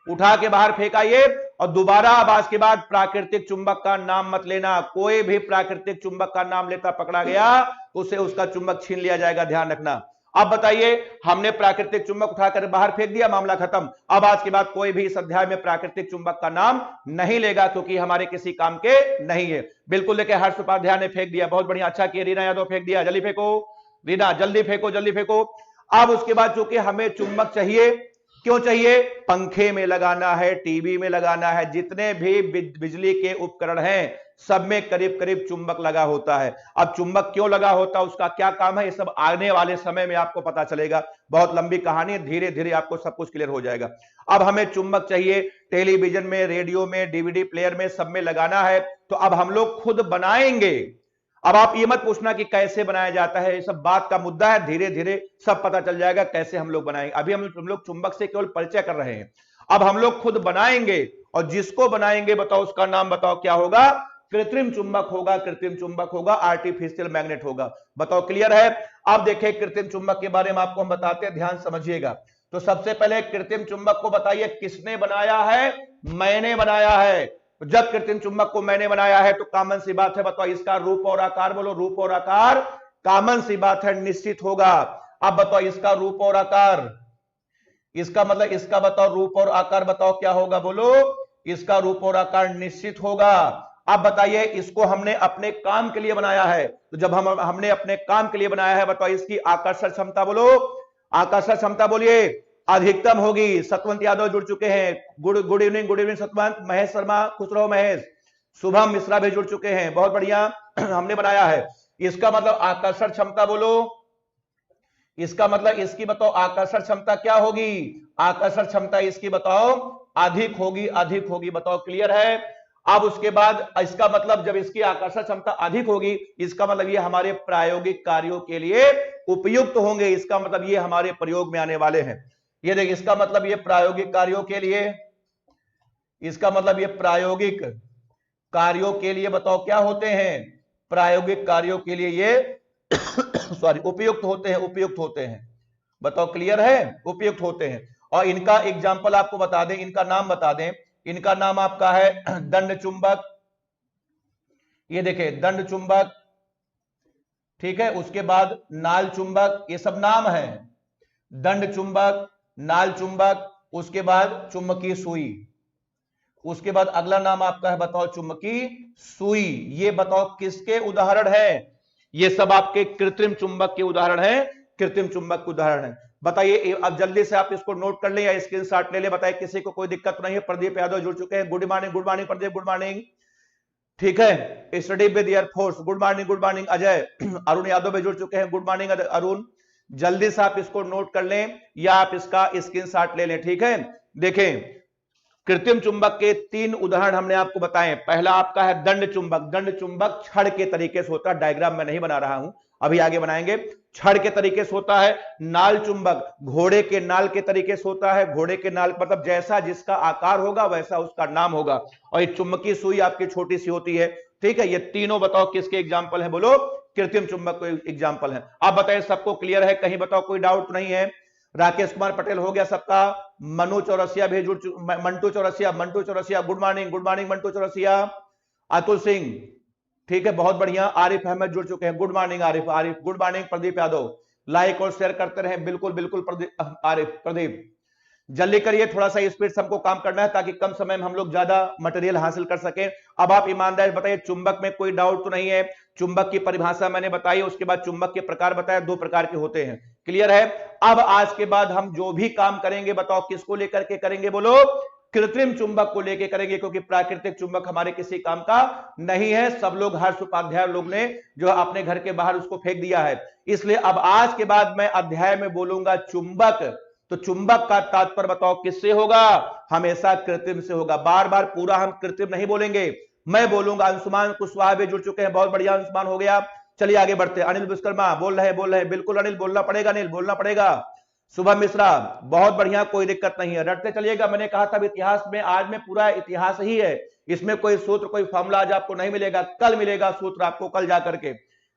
[SPEAKER 1] उठा के बाहर फेंकाइए। और दोबारा अब आज के बाद प्राकृतिक चुंबक का नाम मत लेना, कोई भी प्राकृतिक चुंबक का नाम लेता पकड़ा गया उसे उसका चुंबक छीन लिया जाएगा, ध्यान रखना। अब बताइए, हमने प्राकृतिक चुंबक उठाकर बाहर फेंक दिया, मामला खत्म। अब आज के बाद कोई भी इस अध्याय में प्राकृतिक चुंबक का नाम नहीं लेगा, क्योंकि हमारे किसी काम के नहीं है। बिल्कुल लेके हर्ष उपाध्याय ने फेंक दिया, बहुत बढ़िया, अच्छा किया। रीना यादव फेंक दिया, जल्दी फेंको रीना, जल्दी फेंको, जल्दी फेंको। अब उसके बाद चूंकि हमें चुंबक चाहिए, क्यों चाहिए? पंखे में लगाना है, टीवी में लगाना है, जितने भी बिजली के उपकरण हैं सब में करीब करीब चुंबक लगा होता है। अब चुंबक क्यों लगा होता है, उसका क्या काम है, ये सब आने वाले समय में आपको पता चलेगा, बहुत लंबी कहानी है, धीरे धीरे आपको सब कुछ क्लियर हो जाएगा। अब हमें चुंबक चाहिए, टेलीविजन में, रेडियो में, डीवीडी प्लेयर में, सब में लगाना है, तो अब हम लोग खुद बनाएंगे। अब आप ये मत पूछना कि कैसे बनाया जाता है, ये सब बात का मुद्दा है, धीरे धीरे सब पता चल जाएगा कैसे हम लोग बनाएंगे। अभी हम लोग चुंबक से केवल परिचय कर रहे हैं, अब हम लोग खुद बनाएंगे, और जिसको बनाएंगे बताओ उसका नाम बताओ क्या होगा? कृत्रिम चुंबक होगा, कृत्रिम चुंबक होगा, आर्टिफिशियल मैग्नेट होगा। बताओ क्लियर है? अब देखिए कृत्रिम चुंबक के बारे में आपको हम बताते हैं, ध्यान समझिएगा। तो सबसे पहले कृत्रिम चुंबक को बताइए किसने बनाया है? मैंने बनाया है। जब कृत्रिम चुंबक को मैंने बनाया है तो कॉमन सी बात है, बताओ इसका रूप और आकार, बोलो रूप और आकार, कॉमन सी बात है, निश्चित होगा। अब बताओ इसका रूप और आकार, इसका मतलब इसका बताओ रूप और आकार बताओ क्या होगा, बोलो। इसका रूप और आकार निश्चित होगा। अब बताइए इसको हमने अपने काम के लिए बनाया है, तो जब हमने अपने काम के लिए बनाया है, बताओ इसकी आकर्षण क्षमता बोलो, आकर्षण क्षमता बोलिए, अधिकतम होगी। सतवंत यादव जुड़ चुके हैं, गुड इवनिंग सतवंत। महेश शर्मा, खुश रहो महेश। शुभम मिश्रा भी जुड़ चुके हैं, बहुत बढ़िया, हमने बनाया है। इसका मतलब आकर्षण क्षमता बोलो, इसका मतलब इसकी बताओ आकर्षण क्षमता क्या होगी? आकर्षण क्षमता इसकी बताओ अधिक होगी, अधिक होगी। बताओ क्लियर है? अब उसके बाद इसका मतलब जब इसकी आकर्षण क्षमता अधिक होगी, इसका मतलब ये हमारे प्रायोगिक कार्यों के लिए उपयुक्त होंगे, इसका मतलब ये हमारे प्रयोग में आने वाले हैं। ये देखिए, इसका मतलब ये प्रायोगिक कार्यों के लिए, इसका मतलब ये प्रायोगिक कार्यों के लिए बताओ क्या होते हैं? प्रायोगिक कार्यों के लिए ये सॉरी उपयुक्त होते हैं, उपयुक्त होते हैं। बताओ क्लियर है? उपयुक्त होते हैं। और इनका एग्जाम्पल आपको बता दें, इनका नाम बता दें। इनका नाम आपका है दंड चुंबक, ये देखें दंड चुंबक, ठीक है। उसके बाद नाल चुंबक, ये सब नाम है, दंड चुंबक, नाल चुंबक, उसके बाद चुंबकीय सुई, उसके बाद अगला नाम आपका है बताओ चुंबकीय सुई। ये बताओ किसके उदाहरण है? ये सब आपके कृत्रिम चुंबक के उदाहरण है, कृत्रिम चुंबक के उदाहरण है। बताइए अब जल्दी से आप इसको नोट कर ले या स्क्रीनशॉट ले ले। बताइए किसी को कोई दिक्कत नहीं है? प्रदीप यादव जुड़ चुके हैं, good morning, good morning Pradeep, good morning, ठीक है। Study with air force, good morning, good morning Ajay. Arun Yadav भी जुड़ चुके हैं, गुड मॉर्निंग अरुण। जल्दी से आप इसको नोट कर लें या आप इसका स्क्रीनशॉट ले लें, ठीक है। देखें कृत्रिम चुंबक के 3 उदाहरण हमने आपको बताए। पहला आपका है दंड चुंबक। दंड चुंबक छड़ के तरीके से होता है, डायग्राम में नहीं बना रहा हूं, अभी आगे बनाएंगे। छड़ के तरीके से होता है। नाल चुंबक घोड़े के नाल के तरीके से होता है। घोड़े के नाल मतलब जैसा जिसका आकार होगा वैसा उसका नाम होगा। और ये चुंबकीय सुई आपकी छोटी सी होती है, ठीक है। ये तीनों बताओ किसके एग्जाम्पल है? बोलो कृत्रिम चुंबक को एग्जाम्पल है। आप बताइए सबको क्लियर है? कहीं बताओ कोई डाउट नहीं है? राकेश कुमार पटेल हो गया सबका। मनु चौरसिया भी जुड़, Mantu Chaurasia, good morning, good morning Mantu Chaurasia. Atul Singh, ठीक है, बहुत बढ़िया। आरिफ अहमद जुड़ चुके हैं, good morning Arif, good morning Pradeep Yadav. Like और शेयर करते रहे, बिल्कुल बिल्कुल आरिफ प्रदीप जल्दी करिए, थोड़ा सा स्पीड से हमको काम करना है ताकि कम समय में हम लोग ज्यादा मटेरियल हासिल कर सकें। अब आप ईमानदार बताइए चुंबक में कोई डाउट तो नहीं है? चुंबक की परिभाषा मैंने बताई, उसके बाद चुंबक के प्रकार बताया, 2 प्रकार के होते हैं, क्लियर है। अब आज के बाद हम जो भी काम करेंगे बताओ किसको लेकर के करेंगे? बोलो कृत्रिम चुंबक को लेकर करेंगे, क्योंकि प्राकृतिक चुंबक हमारे किसी काम का नहीं है। सब लोग, हर्ष उपाध्याय लोग ने जो अपने घर के बाहर उसको फेंक दिया है। इसलिए अब आज के बाद मैं अध्याय में बोलूंगा चुंबक। तो चुंबक का तात्पर्य बताओ किससे होगा? हमेशा कृत्रिम से होगा। बार बार पूरा हम कृत्रिम नहीं बोलेंगे, मैं बोलूंगा। अंशुमान कुशवाहा भी जुड़ चुके हैं, बहुत बढ़िया अंशुमान हो गया। चलिए आगे बढ़ते हैं। अनिल विश्वकर्मा बोल रहे हैं, बिल्कुल अनिल बोलना पड़ेगा, अनिल बोलना पड़ेगा। शुभम मिश्रा बहुत बढ़िया, कोई दिक्कत नहीं है, रटते चलिएगा। मैंने कहा था इतिहास में, आज में पूरा इतिहास ही है, इसमें कोई सूत्र कोई फॉर्मूला आज आपको नहीं मिलेगा, कल मिलेगा सूत्र आपको, कल जाकर के,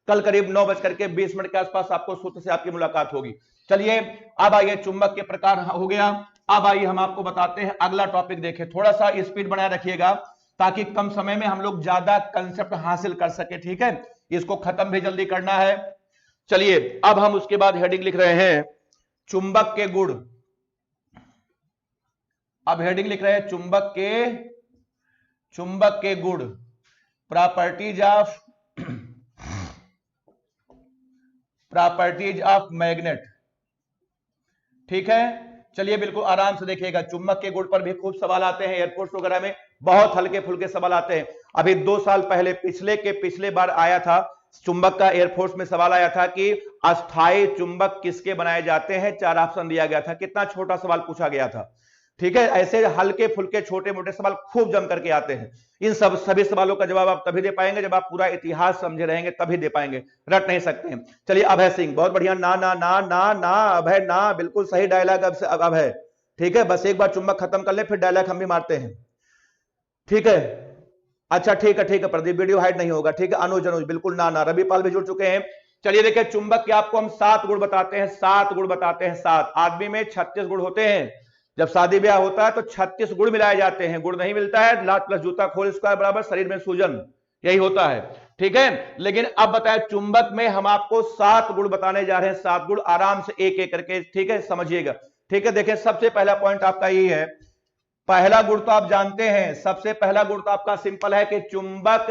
[SPEAKER 1] कल करीब 9:20 के आसपास आपको सूत्र से आपकी मुलाकात होगी। चलिए अब आइए, चुंबक के प्रकार हो गया। अब आइए हम आपको बताते हैं अगला टॉपिक। देखें थोड़ा सा स्पीड बनाए रखिएगा ताकि कम समय में हम लोग ज्यादा कंसेप्ट हासिल कर सके, ठीक है। इसको खत्म भी जल्दी करना है। चलिए अब हम उसके बाद हेडिंग लिख रहे हैं चुंबक के गुण। अब हेडिंग लिख रहे हैं चुंबक के गुण, प्रॉपर्टीज ऑफ मैग्नेट, ठीक है। चलिए बिल्कुल आराम से देखिएगा, चुंबक के गुण पर भी खूब सवाल आते हैं, एयरफोर्स वगैरह में बहुत हल्के फुल्के सवाल आते हैं। अभी 2 साल पहले पिछले बार आया था चुंबक का, एयरफोर्स में सवाल आया था कि अस्थायी चुंबक किसके बनाए जाते हैं, 4 ऑप्शन दिया गया था। कितना छोटा सवाल पूछा गया था, ठीक है। ऐसे हल्के फुल्के छोटे मोटे सवाल खूब जम करके आते हैं। इन सभी सवालों का जवाब आप तभी दे पाएंगे जब आप पूरा इतिहास समझे रहेंगे, तभी दे पाएंगे, रट नहीं सकते हैं। चलिए अभय सिंह बहुत बढ़िया, ना ना ना ना ना अभय ना, बिल्कुल सही डायलॉग अब है, ठीक है। बस एक बार चुंबक खत्म कर ले फिर डायलॉग हम भी मारते हैं, ठीक है। अच्छा ठीक है प्रदीप, वीडियो हाइड नहीं होगा, ठीक है। अनुज बिल्कुल ना ना, रविपाल भी जुड़ चुके हैं। चलिए देखिए चुंबक के आपको हम 7 गुण बताते हैं, 7 गुण बताते हैं। 7 आदमी में 36 गुण होते हैं। जब शादी ब्याह होता है तो 36 गुण मिलाए जाते हैं। गुण नहीं मिलता है, लात प्लस जूता खोल स्क्वायर बराबर शरीर में सूजन, यही होता है, ठीक है। लेकिन अब बताया चुंबक में हम आपको 7 गुण बताने जा रहे हैं, 7 गुण, आराम से एक एक करके, ठीक है, समझिएगा, ठीक है। देखिए सबसे पहला पॉइंट आपका यही है, पहला गुण तो आप जानते हैं, सबसे पहला गुण तो आपका सिंपल है कि चुंबक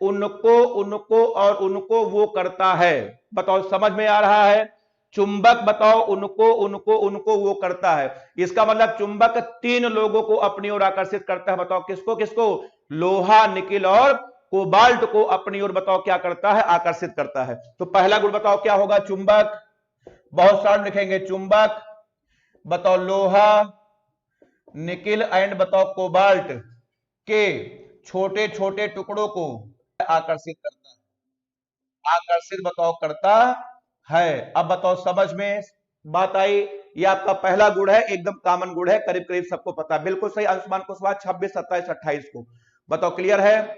[SPEAKER 1] उनको वो करता है। बताओ समझ में आ रहा है? चुंबक बताओ उनको वो करता है। इसका मतलब चुंबक 3 लोगों को अपनी ओर आकर्षित करता है। बताओ किसको किसको? लोहा, निकिल और कोबाल्ट को अपनी ओर बताओ क्या करता है? आकर्षित करता है। तो पहला गुण बताओ क्या होगा? चुंबक, बहुत सारे लिखेंगे, चुंबक बताओ लोहा, निकिल एंड बताओ कोबाल्ट के छोटे छोटे टुकड़ों को आकर्षित करता है, आकर्षित बताओ करता है। अब बताओ समझ में बात आई? ये आपका पहला गुण है, एकदम कॉमन गुण है, करीब करीब सबको पता है, बिल्कुल सही। अंशुमान कुशवाहा 26, 27, 28 को बताओ, क्लियर है?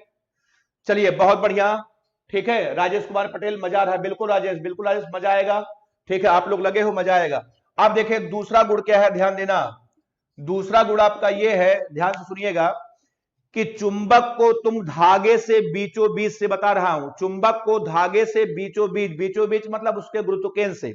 [SPEAKER 1] चलिए बहुत बढ़िया, ठीक है। राजेश कुमार पटेल मजा आ रहा है, बिल्कुल राजेश मजा आएगा, ठीक है। आप लोग लगे हो, मजा आएगा। अब देखिए दूसरा गुण क्या है, ध्यान देना। दूसरा गुण आपका ये है, ध्यान से सुनिएगा, कि चुंबक को तुम धागे से बीचों बीच से, बता रहा हूं, चुंबक को धागे से बीचों बीच मतलब उसके गुरुत्व केंद्र से,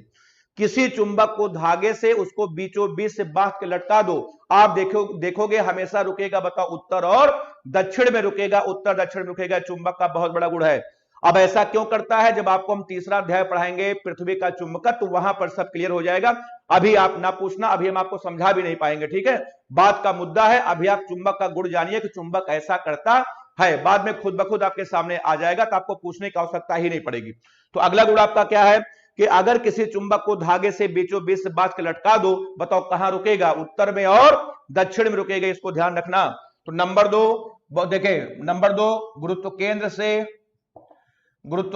[SPEAKER 1] किसी चुंबक को धागे से उसको बीचों बीच से बांध के लटका दो, आप देखोगे हमेशा रुकेगा, बताओ उत्तर और दक्षिण में रुकेगा, उत्तर दक्षिण में रुकेगा। चुंबक का बहुत बड़ा गुण है। अब ऐसा क्यों करता है, जब आपको हम तीसरा अध्याय पढ़ाएंगे पृथ्वी का चुंबकत्व, तो वहां पर सब क्लियर हो जाएगा। अभी आप ना पूछना, अभी हम आपको समझा भी नहीं पाएंगे, ठीक है। बात का मुद्दा है, अभी आप चुंबक का गुण जानिए कि चुंबक ऐसा करता है, बाद में खुद ब खुद आपके सामने आ जाएगा, तो आपको पूछने की आवश्यकता ही नहीं पड़ेगी। तो अगला गुण आपका क्या है कि अगर किसी चुंबक को धागे से बीचों बीच से बांध के लटका दो, बताओ कहां रुकेगा, उत्तर में और दक्षिण में रुकेगा, इसको ध्यान रखना। तो नंबर 2 देखें, नंबर 2 गुरुत्व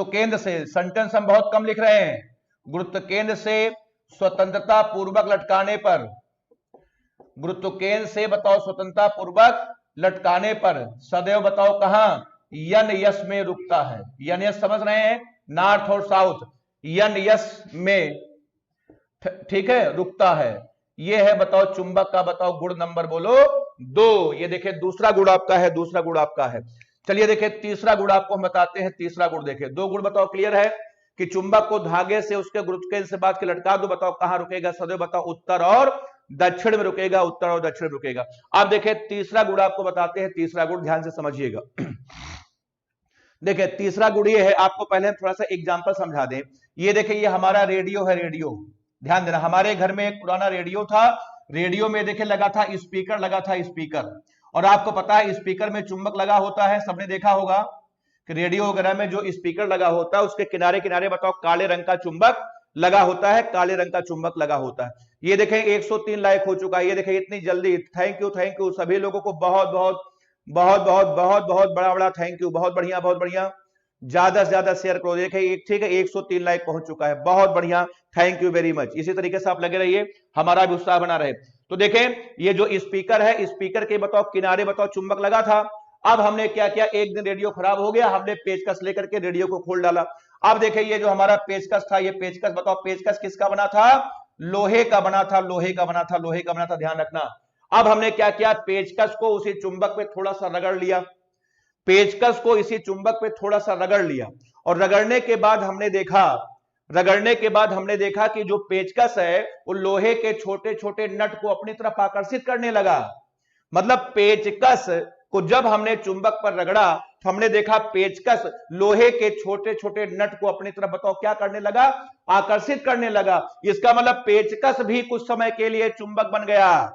[SPEAKER 1] केंद्र से, सेंटेंस हम बहुत कम लिख रहे हैं, गुरुत्व केंद्र से स्वतंत्रता पूर्वक लटकाने पर, गुरुत्व केंद्र से बताओ स्वतंत्रता पूर्वक लटकाने पर सदैव बताओ कहां, यन यस में रुकता है। यन यस समझ रहे हैं, नॉर्थ और साउथ, यन यस में, ठीक है, रुकता है। ये है बताओ चुंबक का, बताओ गुण नंबर बोलो 2। ये देखिए दूसरा गुण आपका है, दूसरा गुण आपका है। चलिए देखिए तीसरा गुण आपको हम बताते हैं। तीसरा गुण देखिए, 2 गुण बताओ क्लियर है कि चुंबक को धागे से उसके गुरुत्व केंद्र से बांध के लटका दो, बताओ कहां रुकेगा, सदैव बताओ उत्तर और दक्षिण में रुकेगा, उत्तर और दक्षिण में रुकेगा। अब देखिए तीसरा गुण आपको बताते हैं, तीसरा गुण ध्यान से समझिएगा। देखिए तीसरा गुण ये है, आपको पहले हम थोड़ा सा एग्जांपल समझा दें। ये देखिए ये हमारा रेडियो है, रेडियो ध्यान देना, हमारे घर में एक पुराना रेडियो था, रेडियो में देखिए लगा था स्पीकर, लगा था स्पीकर, और आपको पता है स्पीकर में चुंबक लगा होता है, सबने देखा होगा कि रेडियो वगैरह में जो स्पीकर लगा होता है उसके किनारे किनारे बताओ काले रंग का चुंबक लगा होता है, काले रंग का चुंबक लगा होता है। ये देखें 103 लाइक हो चुका है, ये देखें इतनी जल्दी, थैंक यू सभी लोगों को, बहुत बहुत बहुत बहुत बहुत बहुत बड़ा बड़ा थैंक यू, बहुत बढ़िया बहुत बढ़िया, ज्यादा से ज्यादा शेयर करो। देखिए ठीक है 103 लाइक पहुंच चुका है, बहुत बढ़िया, थैंक यू वेरी मच। इसी तरीके से आप लगे रहिए, हमारा भी उत्साह बना रहे। तो देखें ये जो स्पीकर है, स्पीकर के बताओ किनारे बताओ चुंबक लगा था। अब हमने क्या किया, एक दिन रेडियो खराब हो गया, हमने पेचकस लेकर के रेडियो को खोल डाला। अब देखिए ये जो हमारा पेचकस था, ये पेचकस बताओ पेचकस किसका बना था, लोहे का बना था, लोहे का बना था, लोहे का बना था, ध्यान रखना। अब हमने क्या किया, पेचकस को उसी चुंबक पे थोड़ा सा रगड़ लिया, पेचकस को इसी चुंबक पे थोड़ा सा रगड़ लिया, और रगड़ने के बाद हमने देखा कि जो पेचकस है वो लोहे के छोटे छोटे नट को अपनी तरफ आकर्षित करने लगा। मतलब पेचकस को जब हमने चुंबक पर रगड़ा तो हमने देखा पेचकस लोहे के छोटे छोटे नट को अपनी तरफ बताओ क्या करने लगा, आकर्षित करने लगा। इसका मतलब पेचकस भी कुछ समय के लिए चुंबक बन गया।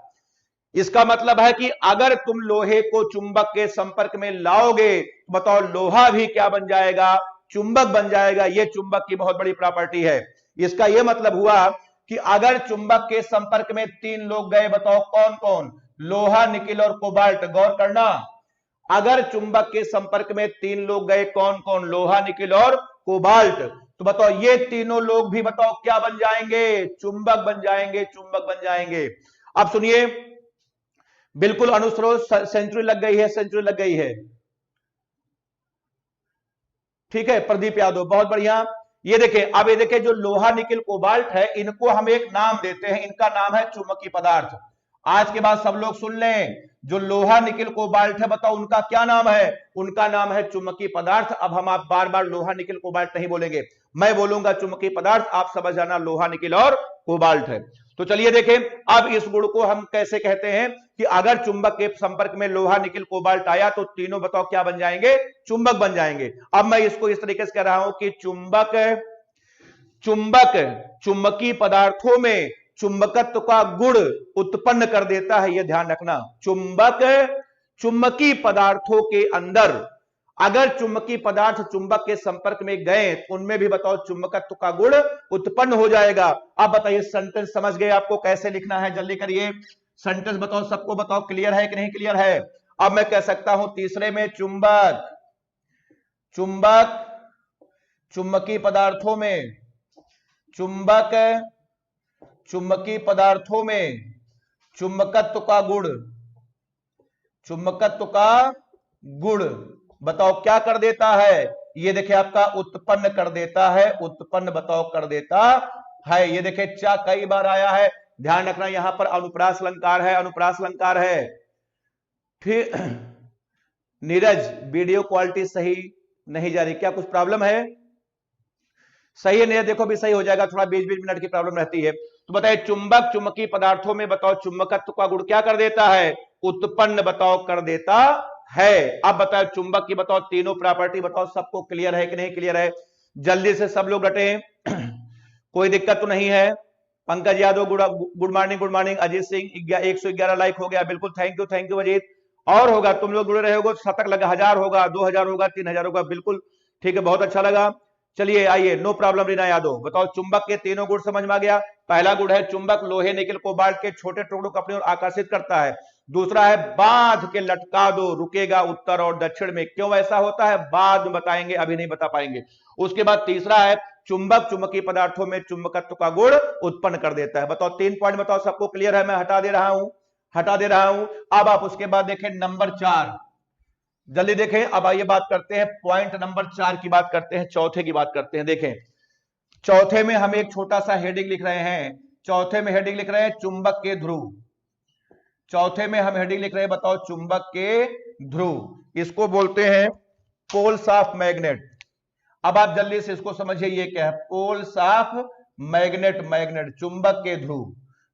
[SPEAKER 1] इसका मतलब है कि अगर तुम लोहे को चुंबक के संपर्क में लाओगे तो बताओ लोहा भी क्या बन जाएगा, चुंबक बन जाएगा। यह चुंबक की बहुत बड़ी प्रॉपर्टी है। इसका यह मतलब हुआ कि अगर चुंबक के संपर्क में 3 लोग गए, बताओ कौन कौन, लोहा, निकिल और कोबाल्ट। गौर करना, अगर चुंबक के संपर्क में 3 लोग गए, कौन कौन, लोहा, निकिल और कोबाल्ट, तो बताओ ये तीनों लोग भी बताओ क्या बन जाएंगे, चुंबक बन जाएंगे, चुंबक बन जाएंगे। अब सुनिए, बिल्कुल अनुसरो, सेंचुरी लग गई है, सेंचुरी लग गई है, ठीक है प्रदीप यादव, बहुत बढ़िया। ये देखें, अब ये देखें जो लोहा, निकिल, कोबाल्ट है, इनको हम एक नाम देते हैं, इनका नाम है चुंबकीय पदार्थ। आज के बाद सब लोग सुन लें, जो लोहा, निकिल, कोबाल्ट है, बताओ उनका क्या नाम है, उनका नाम है चुंबकीय पदार्थ। अब हम आप बार बार लोहा, निकिल, कोबाल्ट नहीं बोलेंगे, मैं बोलूंगा चुंबकीय पदार्थ, आप समझ जाना लोहा, निकिल और कोबाल्ट है। तो चलिए देखें, अब इस गुण को हम कैसे कहते हैं कि अगर चुंबक के संपर्क में लोहा, निकिल, कोबाल्ट आया तो तीनों बताओ क्या बन जाएंगे, चुंबक बन जाएंगे। अब मैं इसको इस तरीके से कह रहा हूं कि चुंबकीय पदार्थों में चुंबकत्व का गुण उत्पन्न कर देता है, यह ध्यान रखना। चुंबकीय पदार्थों के अंदर अगर चुंबकीय पदार्थ चुंबक के संपर्क में गए तो उनमें भी बताओ चुंबकत्व का गुण उत्पन्न हो जाएगा। अब बताइए सेंटेंस समझ गए आपको कैसे लिखना है, जल्दी करिए सेंटेंस बताओ, सबको बताओ क्लियर है कि नहीं क्लियर है। अब मैं कह सकता हूं तीसरे में चुंबकीय पदार्थों में चुंबकीय पदार्थों में चुंबकत्व का गुण बताओ क्या कर देता है, ये देखिए आपका उत्पन्न कर देता है, उत्पन्न बताओ कर देता है। ये देखिए चा कई बार आया है, ध्यान रखना यहां पर अनुप्रास अलंकार है, अनुप्रास अलंकार है। फिर नीरज वीडियो क्वालिटी सही नहीं जा रही, क्या कुछ प्रॉब्लम है? सही है नीरज, देखो भी सही हो जाएगा, थोड़ा 20-20 मिनट की प्रॉब्लम रहती है। तो बताइए चुंबक चुंबकीय पदार्थों में बताओ चुंबकत्व का गुण क्या कर देता है? उत्पन्न बताओ कर देता है। अब बताओ चुंबक की बताओ तीनों प्रॉपर्टी बताओ, सबको क्लियर है कि नहीं क्लियर है? जल्दी से सब लोग डटे, कोई दिक्कत तो नहीं है? Pankaj Yadav good morning, good morning. Ajit Singh 111 like हो गया, बिल्कुल थैंक यू अजीत। और होगा, तुम लोग जुड़े रहोगे, शतक लगा, 1000 होगा, 2000 होगा, 3000 होगा, बिल्कुल ठीक है, बहुत अच्छा लगा। चलिए आइए, नो प्रॉब्लम रीना यादव। बताओ चुंबक के तीनों गुण समझ में आ गया। पहला गुण है चुंबक लोहे निकल कोबाल्ट के छोटे टुकड़ों को अपनी ओर आकर्षित करता है। दूसरा है बांध के लटका दो, रुकेगा उत्तर और दक्षिण में। क्यों ऐसा होता है बाद में बताएंगे, अभी नहीं बता पाएंगे। उसके बाद तीसरा है चुंबक चुंबकीय पदार्थों में चुंबकत्व का गुण उत्पन्न कर देता है। बताओ 3 पॉइंट बताओ, सबको क्लियर है? मैं हटा दे रहा हूं। अब आप उसके बाद देखें नंबर 4, जल्दी देखें। अब आइए बात करते हैं पॉइंट नंबर 4 की बात करते हैं, चौथे की बात करते हैं। देखें चौथे में हम एक छोटा सा हेडिंग लिख रहे हैं, चौथे में हेडिंग लिख रहे हैं चुंबक के ध्रुव। चौथे में हम हेडिंग लिख रहे हैं, बताओ चुंबक के ध्रुव, इसको बोलते हैं पोल्स ऑफ मैग्नेट। अब आप जल्दी से इसको समझिए, ये क्या है? पोल्स ऑफ मैग्नेट, मैग्नेट चुंबक के ध्रुव,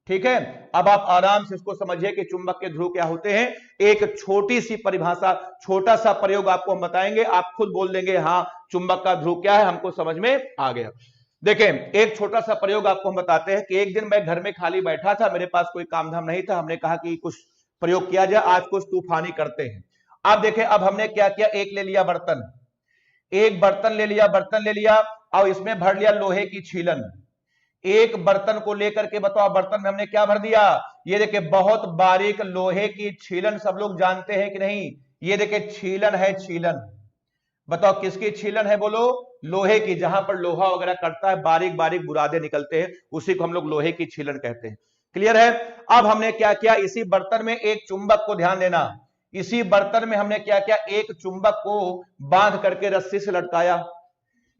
[SPEAKER 1] ठीक है। अब आप आराम से इसको समझिए कि चुंबक के ध्रुव क्या होते हैं। एक छोटी सी परिभाषा, छोटा सा प्रयोग आपको हम बताएंगे, आप खुद बोल देंगे हाँ चुंबक का ध्रुव क्या है, हमको समझ में आ गया। देखें एक छोटा सा प्रयोग आपको हम बताते हैं कि एक दिन मैं घर में खाली बैठा था, मेरे पास कोई काम धाम नहीं था, हमने कहा कि कुछ प्रयोग किया जाए, आज कुछ तूफानी करते हैं। अब देखें, अब हमने क्या किया, एक ले लिया बर्तन, एक बर्तन ले लिया और इसमें भर लिया लोहे की छीलन। एक बर्तन को लेकर के बताओ, बर्तन में हमने क्या भर दिया? ये देखिए बहुत बारीक लोहे की छीलन, सब लोग जानते हैं कि नहीं? ये देखिए छीलन है, छीलन। बताओ किसकी छीलन है? बोलो लोहे की, जहां पर लोहा वगैरह कटता है, बारीक बारीक बुरादे निकलते हैं, उसी को हम लोग लोहे की छीलन कहते हैं। क्लियर है? अब हमने क्या किया, इसी बर्तन में एक चुंबक को, ध्यान देना, इसी बर्तन में हमने क्या किया, एक चुंबक को बांध करके रस्सी से लटकाया।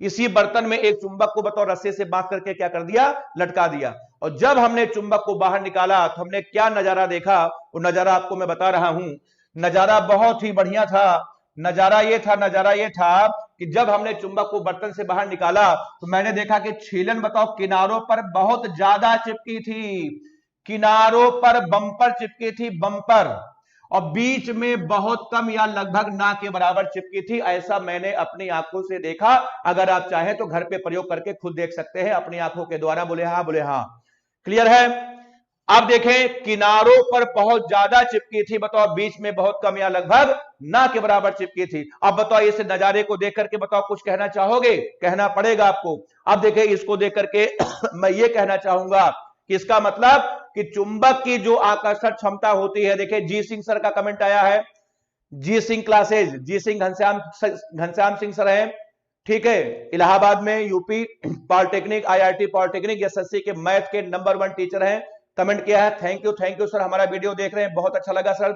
[SPEAKER 1] इसी बर्तन में एक चुंबक को बताओ रस्सी से बांध करके क्या कर दिया, लटका दिया। और जब हमने चुंबक को बाहर निकाला तो हमने क्या नजारा देखा, वो नजारा आपको मैं बता रहा हूं। नजारा बहुत ही बढ़िया था। नजारा ये था कि जब हमने चुंबक को बर्तन से बाहर निकाला तो मैंने देखा कि छीलन बताओ किनारों पर बहुत ज्यादा चिपकी थी, किनारों पर बम्पर चिपकी थी, बम्पर, और बीच में बहुत कम या लगभग ना के बराबर चिपकी थी। ऐसा मैंने अपनी आंखों से देखा। अगर आप चाहें तो घर पे प्रयोग करके खुद देख सकते हैं अपनी आंखों के द्वारा। बोले हाँ, बोले हाँ, क्लियर है? अब देखें किनारों पर बहुत ज्यादा चिपकी थी, बताओ बीच में बहुत कम या लगभग ना के बराबर चिपकी थी। अब बताओ इस नजारे को देख करके बताओ कुछ कहना चाहोगे? कहना पड़ेगा आपको। अब देखिए इसको देख करके मैं ये कहना चाहूंगा कि इसका मतलब कि चुंबक की जो आकर्षण क्षमता होती है, देखिए जी सिंह सर का कमेंट आया है, जी सिंह क्लासेज, जी सिंह घनश्याम सिंह सर हैं, ठीक है, इलाहाबाद में, UP polytechnic, IIT polytechnic, SSC के मैथ के नंबर 1 टीचर हैं। कमेंट किया है, थैंक यू सर, हमारा वीडियो देख रहे हैं, बहुत अच्छा लगा sir,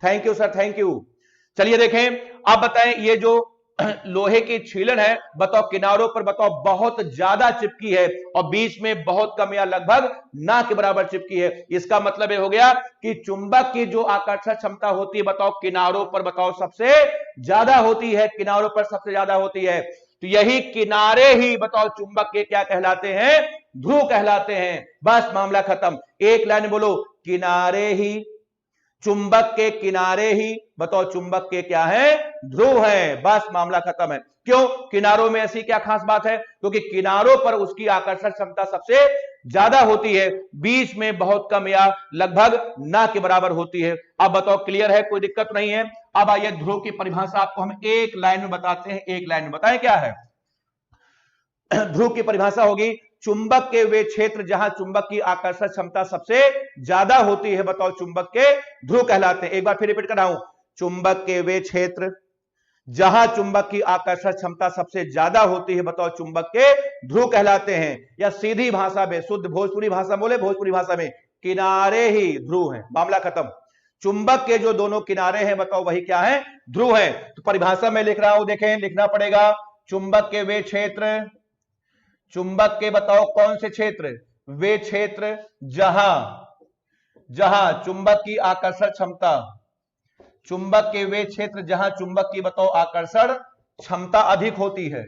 [SPEAKER 1] thank you sir, thank you. चलिए देखें, अब बताएं ये जो लोहे की छीलन है बताओ किनारों पर बताओ बहुत ज्यादा चिपकी है और बीच में बहुत कम या लगभग ना के बराबर चिपकी है। इसका मतलब ये हो गया कि चुंबक की जो आकर्षण क्षमता होती है बताओ किनारों पर बताओ सबसे ज्यादा होती है, किनारों पर सबसे ज्यादा होती है। तो यही किनारे ही बताओ चुंबक के क्या कहलाते हैं? ध्रुव कहलाते हैं। बस मामला खत्म। एक लाइन बोलो, किनारे ही, चुंबक के किनारे ही बताओ चुंबक के क्या है? ध्रुव है। बस मामला खत्म है। क्यों? किनारों में ऐसी क्या खास बात है? क्योंकि किनारों पर उसकी आकर्षण क्षमता सबसे ज्यादा होती है, बीच में बहुत कम या लगभग ना के बराबर होती है। अब बताओ क्लियर है, कोई दिक्कत नहीं है? अब आइए ध्रुव की परिभाषा आपको हम एक लाइन में बताते हैं, एक लाइन में बताएं क्या है ध्रुव की परिभाषा होगी, चुंबक के वे क्षेत्र जहां चुंबक की आकर्षण क्षमता सबसे ज्यादा होती है बताओ चुंबक के ध्रुव कहलाते हैं। एक बार फिर रिपीट कर रहा हूं, चुंबक के वे क्षेत्र जहां चुंबक की आकर्षण क्षमता सबसे ज्यादा होती है बताओ चुंबक के ध्रुव कहलाते हैं। या सीधी भाषा में, शुद्ध भोजपुरी भाषा बोले, भोजपुरी भाषा में किनारे ही ध्रुव हैं। मामला खत्म। चुंबक के जो दोनों किनारे हैं बताओ वही क्या है? ध्रुव है। तो परिभाषा में लिख रहा हूं, देखें लिखना पड़ेगा, चुंबक के वे क्षेत्र, चुंबक के बताओ कौन से क्षेत्र वे क्षेत्र जहां चुंबक की आकर्षण क्षमता, चुंबक के वे क्षेत्र जहां चुंबक की बताओ आकर्षण क्षमता अधिक होती है,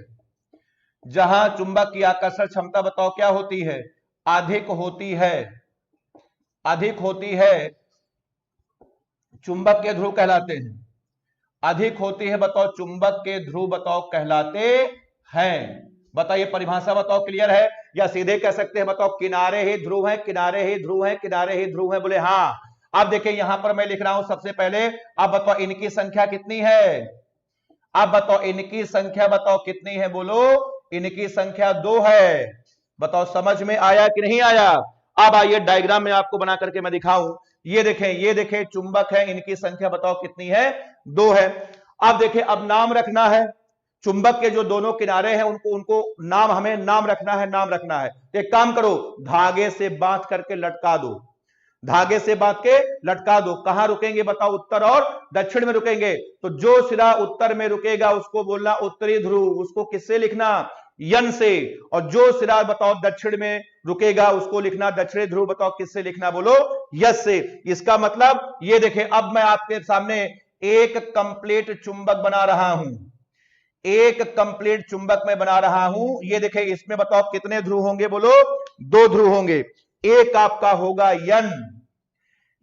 [SPEAKER 1] जहां चुंबक की आकर्षण क्षमता बताओ क्या होती है, अधिक होती है, अधिक होती है, चुंबक के ध्रुव कहलाते हैं, अधिक होती है बताओ चुंबक के ध्रुव बताओ कहलाते हैं। बताइए परिभाषा बताओ क्लियर है, या सीधे कह सकते हैं बताओ किनारे ही ध्रुव है, किनारे ही ध्रुव है, किनारे ही ध्रुव है, बोले हाँ। अब देखिए यहां पर मैं लिख रहा हूं सबसे पहले, अब बताओ इनकी संख्या कितनी है, अब बताओ इनकी संख्या बताओ कितनी है, बोलो इनकी संख्या 2 है। बताओ समझ में आया कि नहीं आया। अब आइए डायग्राम में आपको बना करके मैं दिखाऊं, ये देखें चुंबक है, इनकी संख्या बताओ कितनी है, 2 है। अब देखिए अब नाम रखना है, चुंबक के जो दोनों किनारे हैं उनको नाम, हमें नाम रखना है, नाम रखना है। एक काम करो, धागे से बांध करके लटका दो, धागे से बांध के लटका दो। कहां रुकेंगे बताओ, उत्तर और दक्षिण में रुकेंगे। तो जो सिरा उत्तर में रुकेगा उसको बोलना उत्तरी ध्रुव, उसको किससे लिखना, यन से। और जो सिरा बताओ दक्षिण में रुकेगा उसको लिखना दक्षिणी ध्रुव, बताओ किससे लिखना, बोलो यस से। इसका मतलब ये देखें, अब मैं आपके सामने एक कंप्लीट चुंबक बना रहा हूं, एक कंप्लीट चुंबक में बना रहा हूं। ये देखें इसमें बताओ कितने ध्रुव होंगे, बोलो 2 ध्रुव होंगे। एक आपका होगा यन,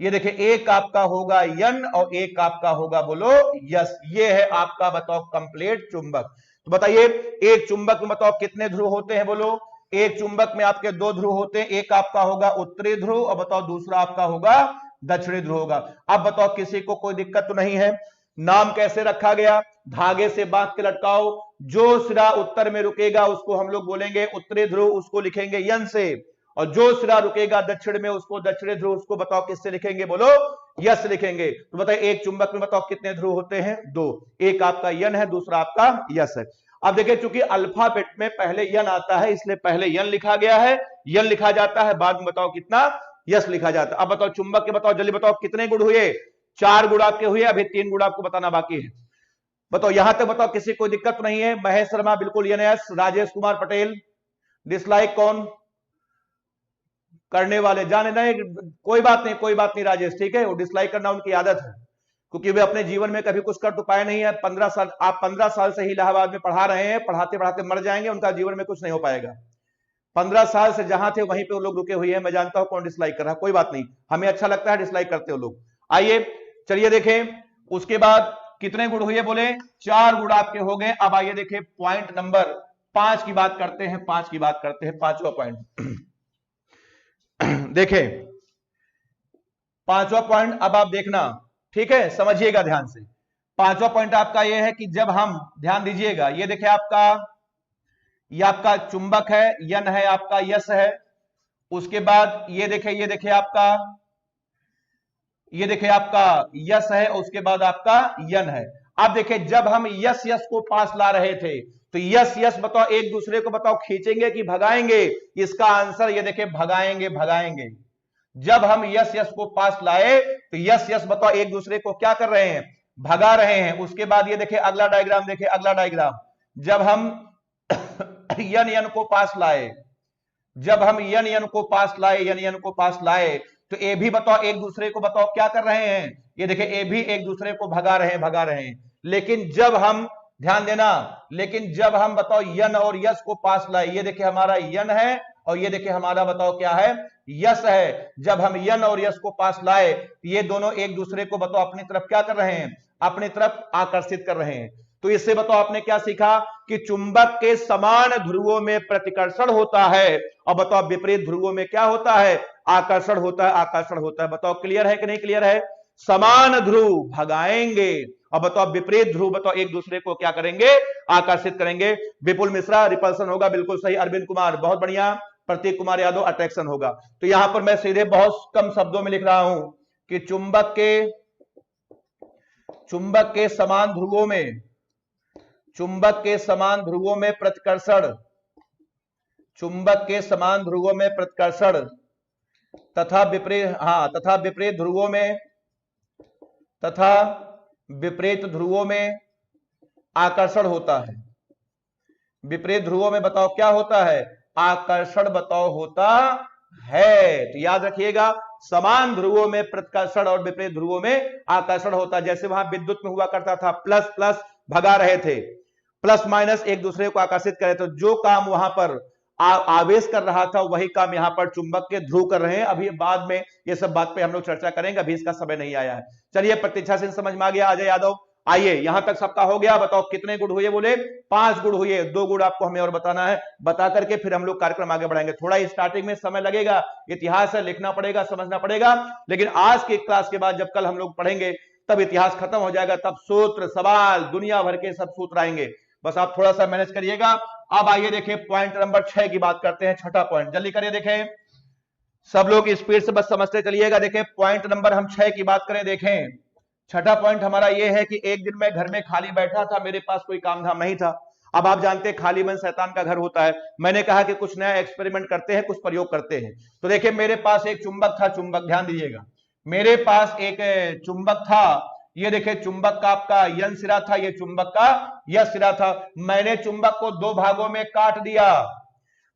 [SPEAKER 1] ये देखिए एक आपका होगा यन और एक आपका होगा बोलो यस। ये है आपका बताओ कंप्लीट चुंबक। तो बताइए एक चुंबक में बताओ कितने ध्रुव होते हैं, बोलो एक चुंबक में आपके 2 ध्रुव होते हैं, एक आपका होगा उत्तरी ध्रुव और बताओ दूसरा आपका होगा दक्षिणी ध्रुव होगा। अब बताओ किसी को कोई दिक्कत तो नहीं है। नाम कैसे रखा गया, धागे से बांध के लटकाओ, जो सिरा उत्तर में रुकेगा उसको हम लोग बोलेंगे उत्तरी ध्रुव, उसको लिखेंगे यन से, और जो सिरा रुकेगा दक्षिण में उसको दक्षिणी ध्रुव, उसको बताओ किससे लिखेंगे, बोलो यस लिखेंगे। तो बताइए एक चुंबक में बताओ कितने ध्रुव होते हैं, 2, एक आपका यन है दूसरा आपका यस है। अब देखिए चूंकि अल्फाबेट में पहले यन आता है इसलिए पहले यन लिखा गया है, यन लिखा जाता है, बाद में बताओ कितना यस लिखा जाता है। अब बताओ चुंबक के बताओ जल्दी बताओ कितने गुण हुए, 4 गुण आपके हुए, अभी 3 गुण आपको बताना बाकी है। बताओ यहां तक बताओ किसी कोई दिक्कत नहीं है। महेश शर्मा बिल्कुल N S, Rajesh Kumar Patel dislike कौन करने वाले, जाने नहीं, कोई बात नहीं, कोई बात नहीं राजेश, ठीक है, वो डिसलाइक करना उनकी आदत है क्योंकि वे अपने जीवन में कभी कुछ कर तो पाए नहीं है। 15 साल, आप 15 साल से ही इलाहाबाद में पढ़ा रहे हैं, पढ़ाते पढ़ाते मर जाएंगे, उनका जीवन में कुछ नहीं हो पाएगा। 15 साल से जहां थे वहीं पे वो लोग रुके हुए हैं। मैं जानता हूं कौन डिसलाइक कर रहा है, कोई बात नहीं, हमें अच्छा लगता है डिसलाइक करते हो लोग। आइए चलिए देखें उसके बाद कितने गुण हुए, बोले 4 गुण आपके हो गए। अब आइए देखें पॉइंट नंबर 5 की बात करते हैं, 5 की बात करते हैं, 5वां पॉइंट देखें 5वां पॉइंट, अब आप देखना, ठीक है, समझिएगा ध्यान से। 5वां पॉइंट आपका यह है कि जब हम, ध्यान दीजिएगा, ये देखिए आपका, ये आपका चुंबक है, यन है आपका, यस है। उसके बाद ये देखिए आपका, ये देखिए आपका यस है, उसके बाद आपका यन है। अब देखिए जब हम यस यस को पास ला रहे थे तो यस यस बताओ एक दूसरे को बताओ खींचेंगे कि भगाएंगे, इसका आंसर ये देखिए भगाएंगे, भगाएंगे। जब हम यस यस को पास लाए तो यस यस बताओ एक दूसरे को क्या कर रहे हैं, भगा रहे हैं। उसके बाद ये देखिए अगला डायग्राम, देखिए अगला डायग्राम, जब हम यन यन को पास लाए, जब हम यन यन को पास लाए, यन यन को पास लाए तो ए भी बताओ एक दूसरे को बताओ क्या कर रहे हैं, ये देखिए ए भी एक दूसरे को भगा रहे हैं, भगा रहे हैं। लेकिन जब हम, ध्यान देना, लेकिन जब हम बताओ यन और यस को पास लाए, ये देखिए हमारा यन है और ये देखिए हमारा बताओ क्या है, यस है। जब हम यन और यस को पास लाए ये दोनों एक दूसरे को बताओ अपनी तरफ क्या कर रहे हैं, अपनी तरफ आकर्षित कर रहे हैं। तो इससे बताओ आपने क्या सीखा कि चुंबक के समान ध्रुवों में प्रतिकर्षण होता है और बताओ विपरीत ध्रुवों में क्या होता है, आकर्षण होता है, आकर्षण होता है। बताओ क्लियर है कि नहीं क्लियर है। समान ध्रुव भगाएंगे और बताओ विपरीत ध्रुव बताओ एक दूसरे को क्या करेंगे, आकर्षित करेंगे। विपुल मिश्रा रिपल्सन होगा, बिल्कुल सही। अरविंद कुमार बहुत बढ़िया। प्रतीक कुमार यादव अट्रैक्शन होगा। तो यहां पर मैं सीधे बहुत कम शब्दों में लिख रहा हूं कि चुंबक के समान ध्रुवों में, चुंबक के समान ध्रुवों में प्रतिकर्षण, चुंबक के समान ध्रुवों में प्रतिकर्षण तथा विपरीत, तथा विपरीत ध्रुवों में, तथा विपरीत ध्रुवों में आकर्षण होता है। विपरीत ध्रुवों में बताओ क्या होता है, आकर्षण बताओ होता है। तो याद रखिएगा, समान ध्रुवों में प्रतिकर्षण और विपरीत ध्रुवों में आकर्षण होता है। जैसे वहां विद्युत में हुआ करता था, प्लस प्लस भगा रहे थे, प्लस माइनस एक दूसरे को आकर्षित करे, तो जो काम वहां पर आवेश कर रहा था वही काम यहां पर चुंबक के ध्रुव कर रहे हैं। अभी बाद में ये सब बात पे हम लोग चर्चा करेंगे, अभी इसका समय नहीं आया है। चलिए प्रतीक्षा से समझ में आ गया अजय यादव? आइए, यहां तक सबका हो गया। बताओ कितने गुण हुए? बोले 5 गुण हुए। 2 गुण आपको हमें और बताना है, बता करके फिर हम लोग कार्यक्रम आगे बढ़ाएंगे। थोड़ा स्टार्टिंग में समय लगेगा, इतिहास है, लिखना पड़ेगा, समझना पड़ेगा, लेकिन आज की क्लास के बाद जब कल हम लोग पढ़ेंगे तब इतिहास खत्म हो जाएगा, तब सूत्र सवाल दुनिया भर के सब सूत्र आएंगे। बस आप थोड़ा सा मैनेज करिएगा। अब आइए देखिए पॉइंट नंबर 6 की बात करते हैं, छठा पॉइंट, जल्दी करिए। देखें सब लोग स्पीड से बस समझते चलिएगा। देखें पॉइंट नंबर हम 6 की बात करें, देखें छठा पॉइंट हमारा यह है कि एक दिन मैं घर में खाली बैठा था, मेरे पास कोई काम धाम नहीं था। अब आप जानते हैं खाली मन शैतान का घर होता है। मैंने कहा कि कुछ नया एक्सपेरिमेंट करते हैं, कुछ प्रयोग करते हैं। तो देखिए मेरे पास एक चुंबक था, चुंबक ध्यान दीजिएगा, मेरे पास एक चुंबक था। ये देखिए चुंबक का आपका यन सिरा था, ये चुंबक का यस सिरा था। मैंने चुंबक को 2 भागों में काट दिया।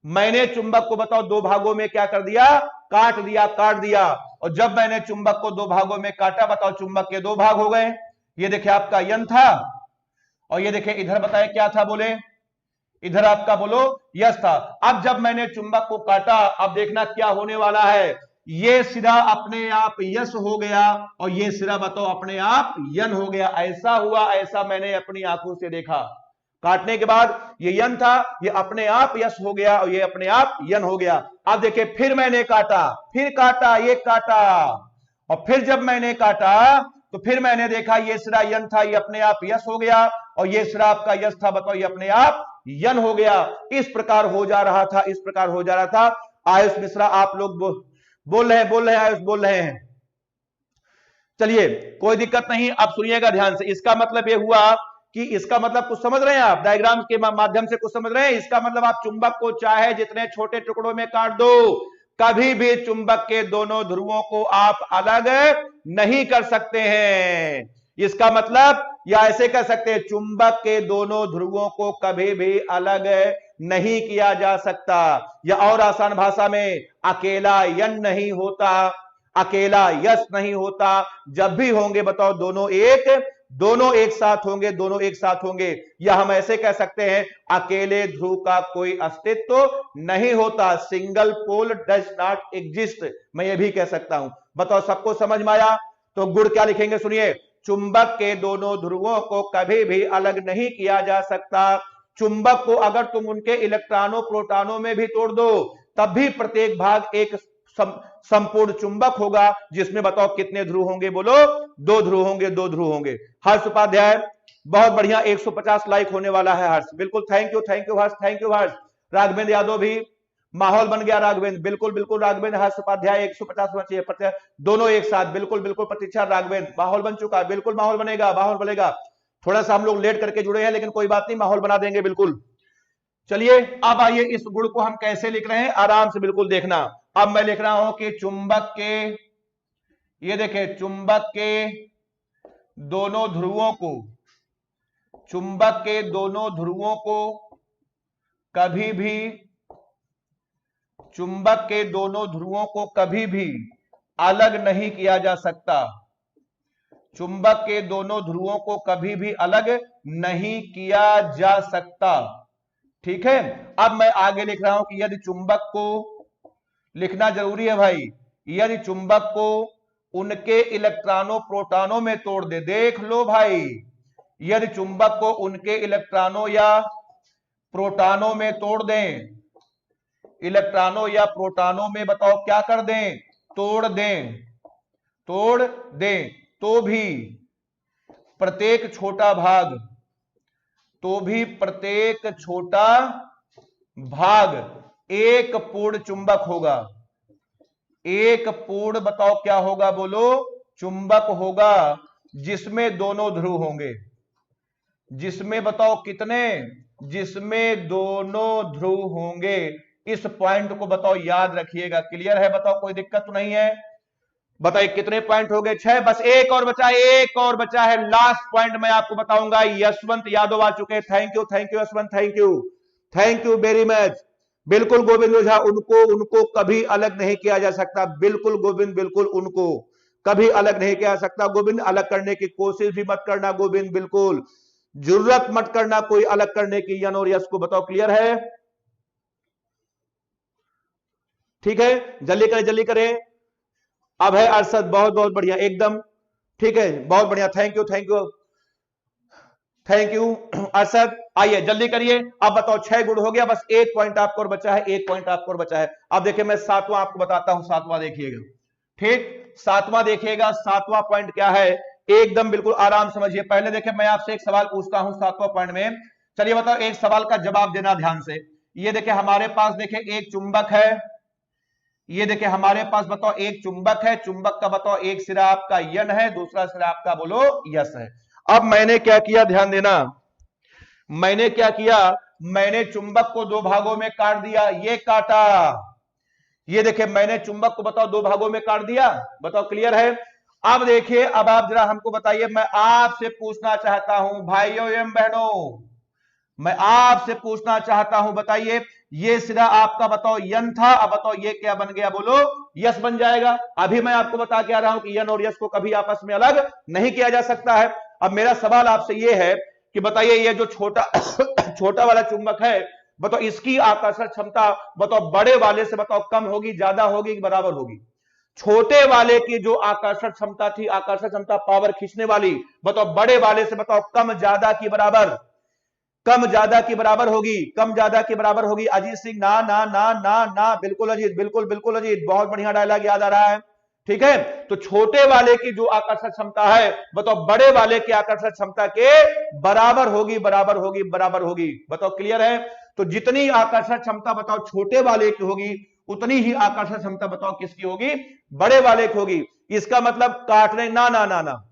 [SPEAKER 1] मैंने चुंबक को बताओ 2 भागों में क्या कर दिया? काट दिया, काट दिया। और जब मैंने चुंबक को 2 भागों में काटा, बताओ चुंबक के 2 भाग हो गए। ये देखिए आपका यन था, और ये देखिए इधर बताए क्या था? बोले इधर आपका बोलो यस था। अब जब मैंने चुंबक को काटा, अब देखना क्या होने वाला है। ये सिरा अपने आप यस हो गया और ये सिरा बताओ अपने आप यन हो गया। ऐसा हुआ, ऐसा मैंने अपनी आंखों से देखा। काटने के बाद ये यन था, ये अपने आप यस हो गया और ये अपने आप यन हो गया। अब देखिए फिर मैंने काटा, फिर काटा, ये काटा, और फिर जब मैंने काटा तो फिर मैंने देखा ये सिरा यन था, ये अपने आप यस हो गया, और ये सिरा आपका यस था, बताओ ये अपने आप यन हो गया। इस प्रकार हो जा रहा था, इस प्रकार हो जा रहा था। आयुष मिश्रा आप लोग बोल रहे हैं, आयुष बोल रहे हैं। चलिए कोई दिक्कत नहीं, अब सुनिएगा ध्यान से। इसका मतलब यह हुआ कि इसका मतलब कुछ समझ रहे हैं आप? डायग्राम के माध्यम से कुछ समझ रहे हैं? इसका मतलब आप चुंबक को चाहे जितने छोटे टुकड़ों में काट दो, कभी भी चुंबक के दोनों ध्रुवों को आप अलग नहीं कर सकते हैं। इसका मतलब, या ऐसे कह सकते हैं, चुंबक के दोनों ध्रुवों को कभी भी अलग नहीं किया जा सकता। या और आसान भाषा में, अकेला यन नहीं होता, अकेला यस नहीं होता। जब भी होंगे बताओ दोनों एक साथ होंगे, दोनों एक साथ होंगे। या हम ऐसे कह सकते हैं, अकेले ध्रुव का कोई अस्तित्व नहीं होता, single pole does not exist, मैं ये भी कह सकता हूं। बताओ सबको समझ में आया? तो गुण क्या लिखेंगे सुनिए, चुंबक के दोनों ध्रुवों को कभी भी अलग नहीं किया जा सकता। चुंबक को अगर तुम उनके इलेक्ट्रॉनों प्रोटॉनों में भी तोड़ दो, तब भी प्रत्येक भाग एक संपूर्ण चुंबक होगा, जिसमें बताओ कितने ध्रुव होंगे? बोलो 2 ध्रुव होंगे, 2 ध्रुव होंगे। हर्ष उपाध्याय बहुत बढ़िया, 150 लाइक होने वाला है हर्ष, बिल्कुल thank you, thank you Harsh, thank you Harsh. Raghavendra Yadav भी, माहौल बन गया राघवेंद्र, बिल्कुल बिल्कुल राघवेंद्र, हर्ष उपाध्याय 150 होना चाहिए, दोनों एक साथ, बिल्कुल बिल्कुल प्रतीक्षा राघवेंद्र, माहौल बन चुका है, बिल्कुल माहौल बनेगा, माहौल बनेगा। थोड़ा सा हम लोग लेट करके जुड़े हैं, लेकिन कोई बात नहीं, माहौल बना देंगे बिल्कुल। चलिए अब आइए इस गुण को हम कैसे लिख रहे हैं, आराम से बिल्कुल देखना। अब मैं लिख रहा हूं कि चुंबक के, ये देखिए चुंबक के दोनों ध्रुवों को, चुंबक के दोनों ध्रुवों को कभी भी, चुंबक के दोनों ध्रुवों को कभी भी अलग नहीं किया जा सकता। चुंबक के दोनों ध्रुवों को कभी भी अलग नहीं किया जा सकता। ठीक है, अब मैं आगे लिख रहा हूं कि यदि चुंबक को, लिखना जरूरी है भाई, यदि चुंबक को उनके इलेक्ट्रॉनों प्रोटॉनों में तोड़ दे, देख लो भाई, यदि चुंबक को उनके इलेक्ट्रॉनों या प्रोटॉनों में तोड़ दें, इलेक्ट्रॉनों या प्रोटॉनों में बताओ क्या कर दें? तोड़ दें, तोड़ दें, तो भी प्रत्येक छोटा भाग, तो भी प्रत्येक छोटा भाग एक पूर्ण चुंबक होगा। एक पूर्ण बताओ क्या होगा? बोलो चुंबक होगा, जिसमें दोनों ध्रुव होंगे। जिसमें बताओ कितने? जिसमें दोनों ध्रुव होंगे। इस पॉइंट को बताओ याद रखिएगा। क्लियर है? बताओ कोई दिक्कत तो नहीं है? बताइए कितने पॉइंट हो गए? 6। बस एक और बचा है, एक और बचा है, लास्ट पॉइंट मैं आपको बताऊंगा। यशवंत यादव आ चुके हैं, thank you Yashwant, thank you, thank you very much. बिल्कुल गोविंद ओझा, उनको उनको कभी अलग नहीं किया जा सकता। बिल्कुल गोविंद, बिल्कुल उनको कभी अलग नहीं किया जा सकता। गोविंद अलग करने की कोशिश भी मत करना गोविंद, बिल्कुल जरूरत मत करना कोई अलग करने की। यन और यस को बताओ क्लियर है? ठीक है, जल्दी करें जल्दी करें। अब है अरशद, बहुत बहुत बढ़िया एकदम ठीक है, बहुत बढ़िया, thank you thank you thank you Arshad. आइए जल्दी करिए। अब बताओ 6 गुण हो गया, बस एक पॉइंट आपको और बचा है, एक पॉइंट आपको और बचा है। अब देखिए मैं सातवां आपको बताता हूं, सातवां देखिएगा। ठीक, सातवां देखिएगा, सातवां पॉइंट क्या है एकदम बिल्कुल आराम समझिए। पहले देखिए मैं आपसे एक सवाल पूछता हूं सातवां पॉइंट में, चलिए बताओ, एक सवाल का जवाब देना ध्यान से। ये देखिए हमारे पास देखिए एक चुंबक है, ये देखिए हमारे पास बताओ एक चुंबक है, चुंबक का बताओ एक सिरा आपका यन है, दूसरा सिरा आपका बोलो यस है। अब मैंने क्या किया ध्यान देना, मैंने क्या किया, मैंने चुंबक को दो भागों में काट दिया, ये काटा, ये देखिए मैंने चुंबक को बताओ दो भागों में काट दिया, बताओ क्लियर है? अब देखिए, अब आप जरा हमको बताइए, मैं आपसे पूछना चाहता हूं भाइयों एवं बहनों, मैं आपसे पूछना चाहता हूं, बताइए ये सिरा आपका बताओ यन था, अब बताओ ये क्या बन गया, बोलो यस बन जाएगा। अभी मैं आपको बता के आ रहा हूं कि यन और यस को कभी आपस में अलग नहीं किया जा सकता है। अब मेरा सवाल आपसे ये है कि बताइए ये जो छोटा छोटा वाला चुंबक है, बताओ इसकी आकर्षण क्षमता बताओ बड़े वाले से बताओ कम होगी, ज्यादा होगी कि बराबर होगी? छोटे वाले की जो आकर्षण क्षमता थी, आकर्षण क्षमता पावर खींचने वाली, बताओ बड़े वाले से बताओ कम ज्यादा की बराबर, कम ज्यादा की बराबर होगी, कम ज्यादा की बराबर होगी। अजीत सिंह ना ना ना ना ना, बिल्कुल अजीत, बिल्कुल बिल्कुल अजीत, बहुत बढ़िया डायलॉग याद आ रहा है। ठीक है, तो छोटे वाले की जो आकर्षण क्षमता है बताओ बड़े वाले की आकर्षण क्षमता के बराबर होगी, बराबर होगी, बराबर होगी, बताओ क्लियर है? तो जितनी आकर्षण क्षमता बताओ छोटे वाले की होगी, उतनी ही आकर्षण क्षमता बताओ किसकी होगी, बड़े वाले की होगी। इसका मतलब काटने ना ना ना ना,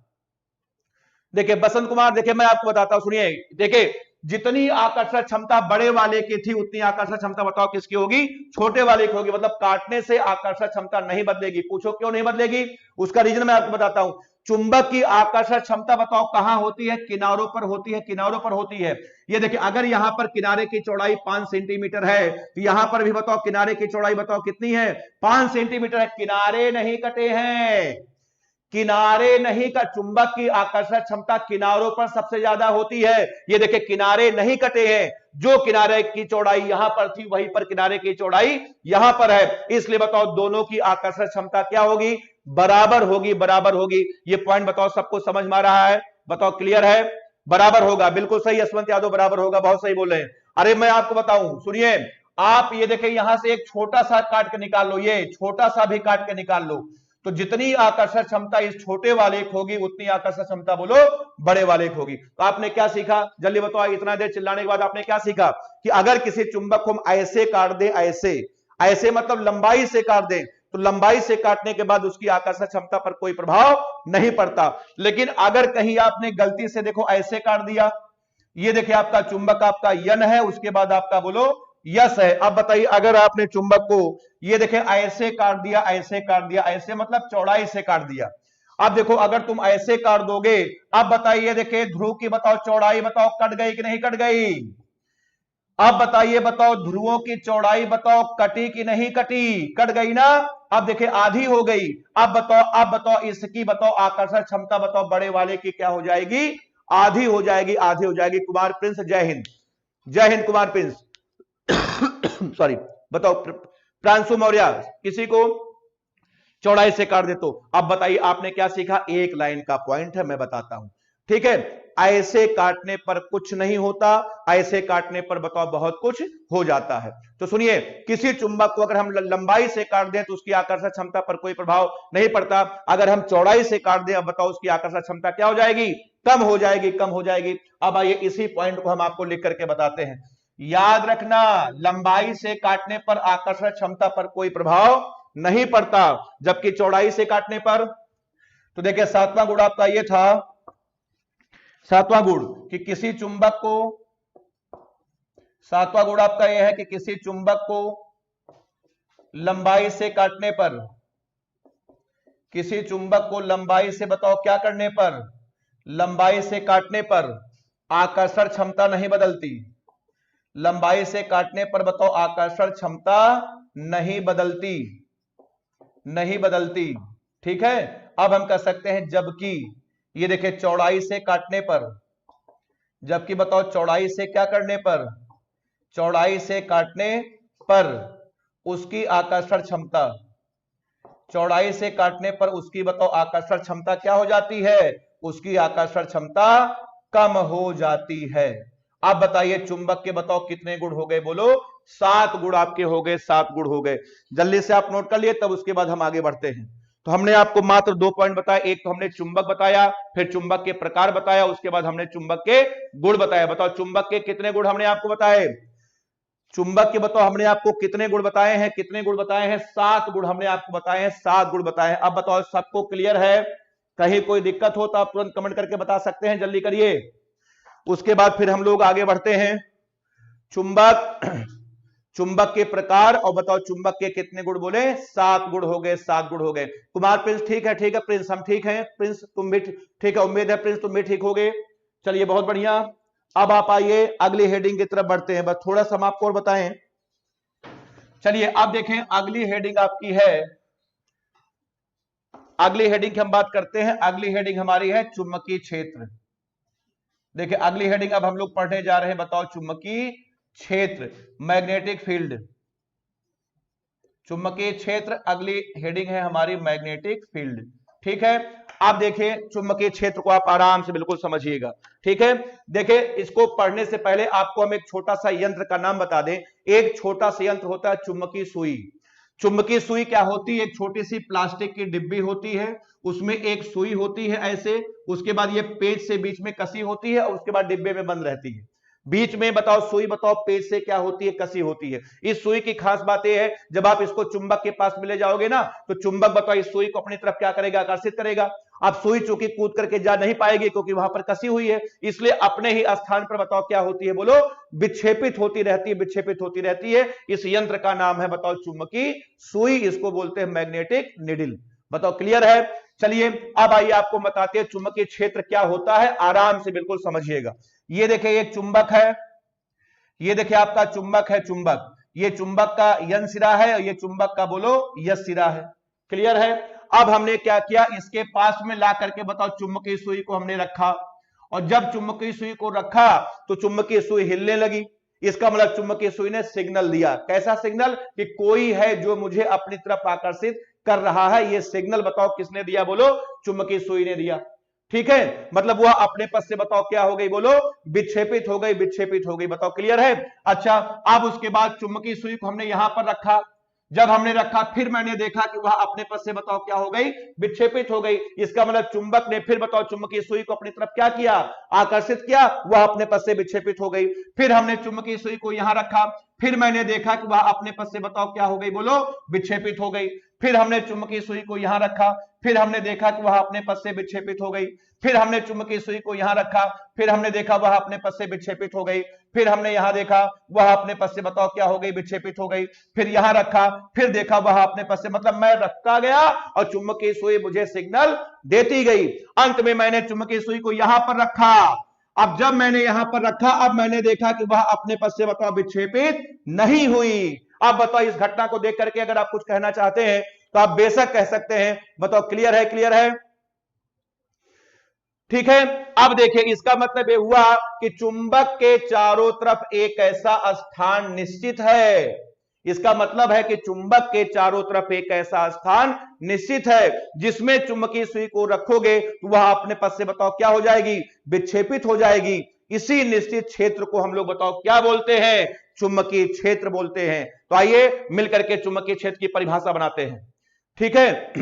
[SPEAKER 1] देखिए बसंत कुमार, देखिए मैं आपको बताता हूं, सुनिए, देखिए जितनी आकर्षण क्षमता बड़े वाले की थी, उतनी आकर्षण क्षमता बताओ किसकी होगी, छोटे वाले की होगी। मतलब काटने से आकर्षण क्षमता नहीं बदलेगी। पूछो क्यों नहीं बदलेगी, उसका रीजन मैं आपको बताता हूं। चुंबक की आकर्षण क्षमता बताओ कहां होती है, किनारों पर होती है, किनारों पर होती है। ये देखिए अगर यहां पर किनारे की चौड़ाई 5 सेंटीमीटर है, तो यहां पर भी बताओ किनारे की चौड़ाई बताओ कितनी है, 5 सेंटीमीटर है। किनारे नहीं कटे हैं, किनारे नहीं का, चुंबक की आकर्षण क्षमता किनारों पर सबसे ज्यादा होती है। ये देखिए किनारे नहीं कटे हैं, जो किनारे की चौड़ाई यहां पर थी वहीं पर किनारे की चौड़ाई यहां पर है, इसलिए बताओ दोनों की आकर्षण क्षमता क्या होगी, बराबर होगी, बराबर होगी। ये पॉइंट बताओ सबको समझ में आ रहा है, बताओ क्लियर है? बराबर होगा, बिल्कुल सही यशवंत यादव, बराबर होगा, बहुत सही बोल रहे हैं। अरे मैं आपको बताऊं, सुनिए, आप ये देखिए यहां से एक छोटा सा काट के निकाल लो, ये छोटा सा भी काट के निकाल लो, तो जितनी आकर्षण क्षमता इस छोटे वाले की होगी, उतनी आकर्षण क्षमता बोलो बड़े वाले की होगी। तो आपने क्या सीखा, जल्दी बताओ, इतना देर चिल्लाने के बाद आपने क्या सीखा कि अगर किसी चुंबक को हम ऐसे काट दें, ऐसे ऐसे मतलब लंबाई से काट दें, तो लंबाई से काटने के बाद उसकी आकर्षण क्षमता पर कोई प्रभाव नहीं पड़ता। लेकिन अगर कहीं आपने गलती से देखो ऐसे काट दिया, ये देखिए आपका चुंबक आपका यन है, उसके बाद आपका बोलो यस है। अब बताइए अगर आपने चुंबक को ये देखे ऐसे काट दिया, ऐसे काट दिया, ऐसे मतलब चौड़ाई से काट दिया, अब देखो अगर तुम ऐसे काट दोगे, अब बताइए देखिए ध्रुव की बताओ चौड़ाई बताओ कट गई कि नहीं कट गई? अब बताइए बताओ ध्रुवों की चौड़ाई बताओ कटी कि नहीं कटी, कट गई ना। अब देखिए आधी हो गई। अब बताओ इसकी बताओ आकर्षण क्षमता बताओ बड़े वाले की क्या हो जाएगी, आधी हो जाएगी, आधी हो जाएगी। कुमार प्रिंस जय हिंद, जय हिंद कुमार प्रिंस सॉरी, बताओ प्रांशु मौर्य, किसी को चौड़ाई से काट दे तो। अब बताइए आपने क्या सीखा, एक लाइन का पॉइंट है मैं बताता हूं, ठीक है? ऐसे काटने पर कुछ नहीं होता, ऐसे काटने पर बताओ बहुत कुछ हो जाता है। तो सुनिए, किसी चुंबक को अगर हम लंबाई से काट दें तो उसकी आकर्षण क्षमता पर कोई प्रभाव नहीं पड़ता। अगर हम चौड़ाई से काट दें, अब बताओ उसकी आकर्षण क्षमता क्या हो जाएगी, कम हो जाएगी, कम हो जाएगी। अब आइए इसी पॉइंट को हम आपको लिख करके बताते हैं। याद रखना, लंबाई से काटने पर आकर्षण क्षमता पर कोई प्रभाव नहीं पड़ता, जबकि चौड़ाई से काटने पर। तो देखिए सातवां गुण आपका ये था, सातवां गुण कि किसी चुंबक को, सातवां गुण आपका यह है कि किसी चुंबक को लंबाई से काटने पर, किसी चुंबक को लंबाई से बताओ क्या करने पर, लंबाई से काटने पर आकर्षण क्षमता नहीं बदलती, लंबाई से काटने पर बताओ आकर्षण क्षमता नहीं बदलती, नहीं बदलती। ठीक है, अब हम कह सकते हैं जबकि, ये देखिए चौड़ाई से काटने पर, जबकि बताओ चौड़ाई से क्या करने पर, चौड़ाई से काटने पर उसकी आकर्षण क्षमता, चौड़ाई से काटने पर उसकी बताओ आकर्षण क्षमता क्या हो जाती है, उसकी आकर्षण क्षमता कम हो जाती है। अब बताइए चुंबक के बताओ कितने गुण हो गए, बोलो 7 गुण आपके हो गए, 7 गुण हो गए। जल्दी से आप नोट कर लिए, तब उसके बाद हम आगे बढ़ते हैं। तो हमने आपको मात्र 2 पॉइंट बताया, एक तो हमने चुंबक बताया, फिर चुंबक के प्रकार बताया, उसके बाद हमने चुंबक के गुण बताया। बताओ चुंबक के कितने गुण हमने आपको बताए, चुंबक के बताओ हमने आपको कितने गुण बताए हैं, कितने गुण बताए हैं, 7 गुण हमने आपको बताए हैं, 7 गुण बताए हैं। अब बताओ सबको क्लियर है, कहीं कोई दिक्कत हो तो आप तुरंत कमेंट करके बता सकते हैं, जल्दी करिए। उसके बाद फिर हम लोग आगे बढ़ते हैं। चुंबक, चुंबक के प्रकार और बताओ चुंबक के कितने गुण बोले, 7 गुण हो गए, 7 गुण हो गए। कुमार प्रिंस ठीक है, ठीक है प्रिंस, हम ठीक हैं प्रिंस, तुम भी ठीक है, उम्मीद है प्रिंस तुम भी ठीक हो गए। चलिए बहुत बढ़िया। अब आप आइए अगली हेडिंग की तरफ बढ़ते हैं, बस थोड़ा सा हम आपको और बताएं। चलिए अब देखें अगली हेडिंग आपकी है, अगली हेडिंग की हम बात करते हैं। अगली हेडिंग हमारी है चुंबकीय क्षेत्र। देखिए अगली हेडिंग अब हम लोग पढ़ने जा रहे हैं, बताओ चुंबकीय क्षेत्र, मैग्नेटिक फील्ड। चुंबकीय क्षेत्र अगली हेडिंग है हमारी, मैग्नेटिक फील्ड। ठीक है, आप देखिए चुंबकीय क्षेत्र को आप आराम से बिल्कुल समझिएगा। ठीक है, देखिए इसको पढ़ने से पहले आपको हम एक छोटा सा यंत्र का नाम बता दें। एक छोटा सा यंत्र होता है चुंबकीय सुई। चुंबकीय सुई क्या होती है, एक छोटी सी प्लास्टिक की डिब्बी होती है, उसमें एक सुई होती है ऐसे, उसके बाद ये पेज से बीच में कसी होती है और उसके बाद डिब्बे में बंद रहती है। बीच में बताओ सुई, बताओ पेज से क्या होती है, कसी होती है। इस सुई की खास बात यह है, जब आप इसको चुंबक के पास में ले जाओगे ना, तो चुंबक बताओ इस सुई को अपनी तरफ क्या करेगा, आकर्षित करेगा। अब सुई चूंकि कूद करके जा नहीं पाएगी क्योंकि वहां पर कसी हुई है, इसलिए अपने ही स्थान पर बताओ क्या होती है, बोलो विक्षेपित होती रहती है, विक्षेपित होती रहती है। इस यंत्र का नाम है बताओ चुंबकीय सुई, इसको बोलते हैं मैग्नेटिक निडल। बताओ क्लियर है। चलिए अब आइए आपको बताते हैं चुंबकीय क्षेत्र क्या होता है, आराम से बिल्कुल समझिएगा। ये देखिए एक चुंबक है, ये देखिए आपका चुंबक है, चुंबक, ये चुंबक का यन सिरा है और ये चुंबक का बोलो यस सिरा है। क्लियर है। अब हमने क्या किया, इसके पास में ला करके बताओ चुंबकीय सुई को हमने रखा, और जब चुंबकीय सुई को रखा तो चुंबकीय सुई हिलने लगी। इसका मतलब चुंबकीय सुई ने सिग्नल दिया। कैसा सिग्नल, कि कोई है जो मुझे अपनी तरफ आकर्षित कर रहा है। ये सिग्नल बताओ किसने दिया, बोलो चुंबकीय सुई ने दिया। ठीक है, मतलब वह अपने पद से बताओ क्या हो गई, बोलो विक्षेपित हो गई, विक्षेपित हो गई। बताओ क्लियर है। अच्छा, अब उसके बाद चुंबकीय सुई को हमने यहां पर रखा, जब हमने रखा फिर मैंने देखा कि वह अपने पद से बताओ क्या हो गई, विक्षेपित हो गई। इसका मतलब चुंबक ने फिर बताओ चुंबकीय सुई को अपनी तरफ क्या किया, आकर्षित किया, वह अपने पद से विक्षेपित हो गई। फिर हमने चुंबकीय सुई को यहां रखा, फिर मैंने देखा कि वह अपने पद से बताओ क्या हो गई, बोलो विक्षेपित हो गई। फिर हमने चुंबकीय सुई को यहां रखा, फिर हमने देखा कि वह अपने पद से विक्षेपित हो गई। फिर हमने चुंबकीय सुई को यहां रखा, फिर हमने देखा वह अपने पद से विक्षेपित हो गई। फिर हमने यहां देखा वह अपने पद से बताओ क्या हो गई, विक्षेपित हो गई। फिर यहां रखा, फिर देखा वह अपने पद से, मतलब मैं रखता गया और चुंबकीय सुई मुझे सिग्नल देती गई। अंत में मैंने चुंबकीय सुई को यहां पर रखा। अब जब मैंने यहां पर रखा, अब मैंने देखा कि वह अपने पद से बताओ विक्षेपित नहीं हुई। अब बताओ इस घटना को देख करके अगर आप कुछ कहना चाहते हैं तो आप बेशक कह सकते हैं। बताओ क्लियर है, क्लियर है, ठीक है। अब देखिए इसका मतलब यह हुआ कि चुंबक के चारों तरफ एक ऐसा स्थान निश्चित है। इसका मतलब है कि चुंबक के चारों तरफ एक ऐसा स्थान निश्चित है जिसमें चुंबकीय सुई को रखोगे तो वह अपने पद से बताओ क्या हो जाएगी, विक्षेपित हो जाएगी। इसी निश्चित क्षेत्र को हम लोग बताओ क्या बोलते हैं, चुंबकीय क्षेत्र बोलते हैं। तो आइए मिलकर के चुंबकीय क्षेत्र की परिभाषा बनाते हैं। ठीक है,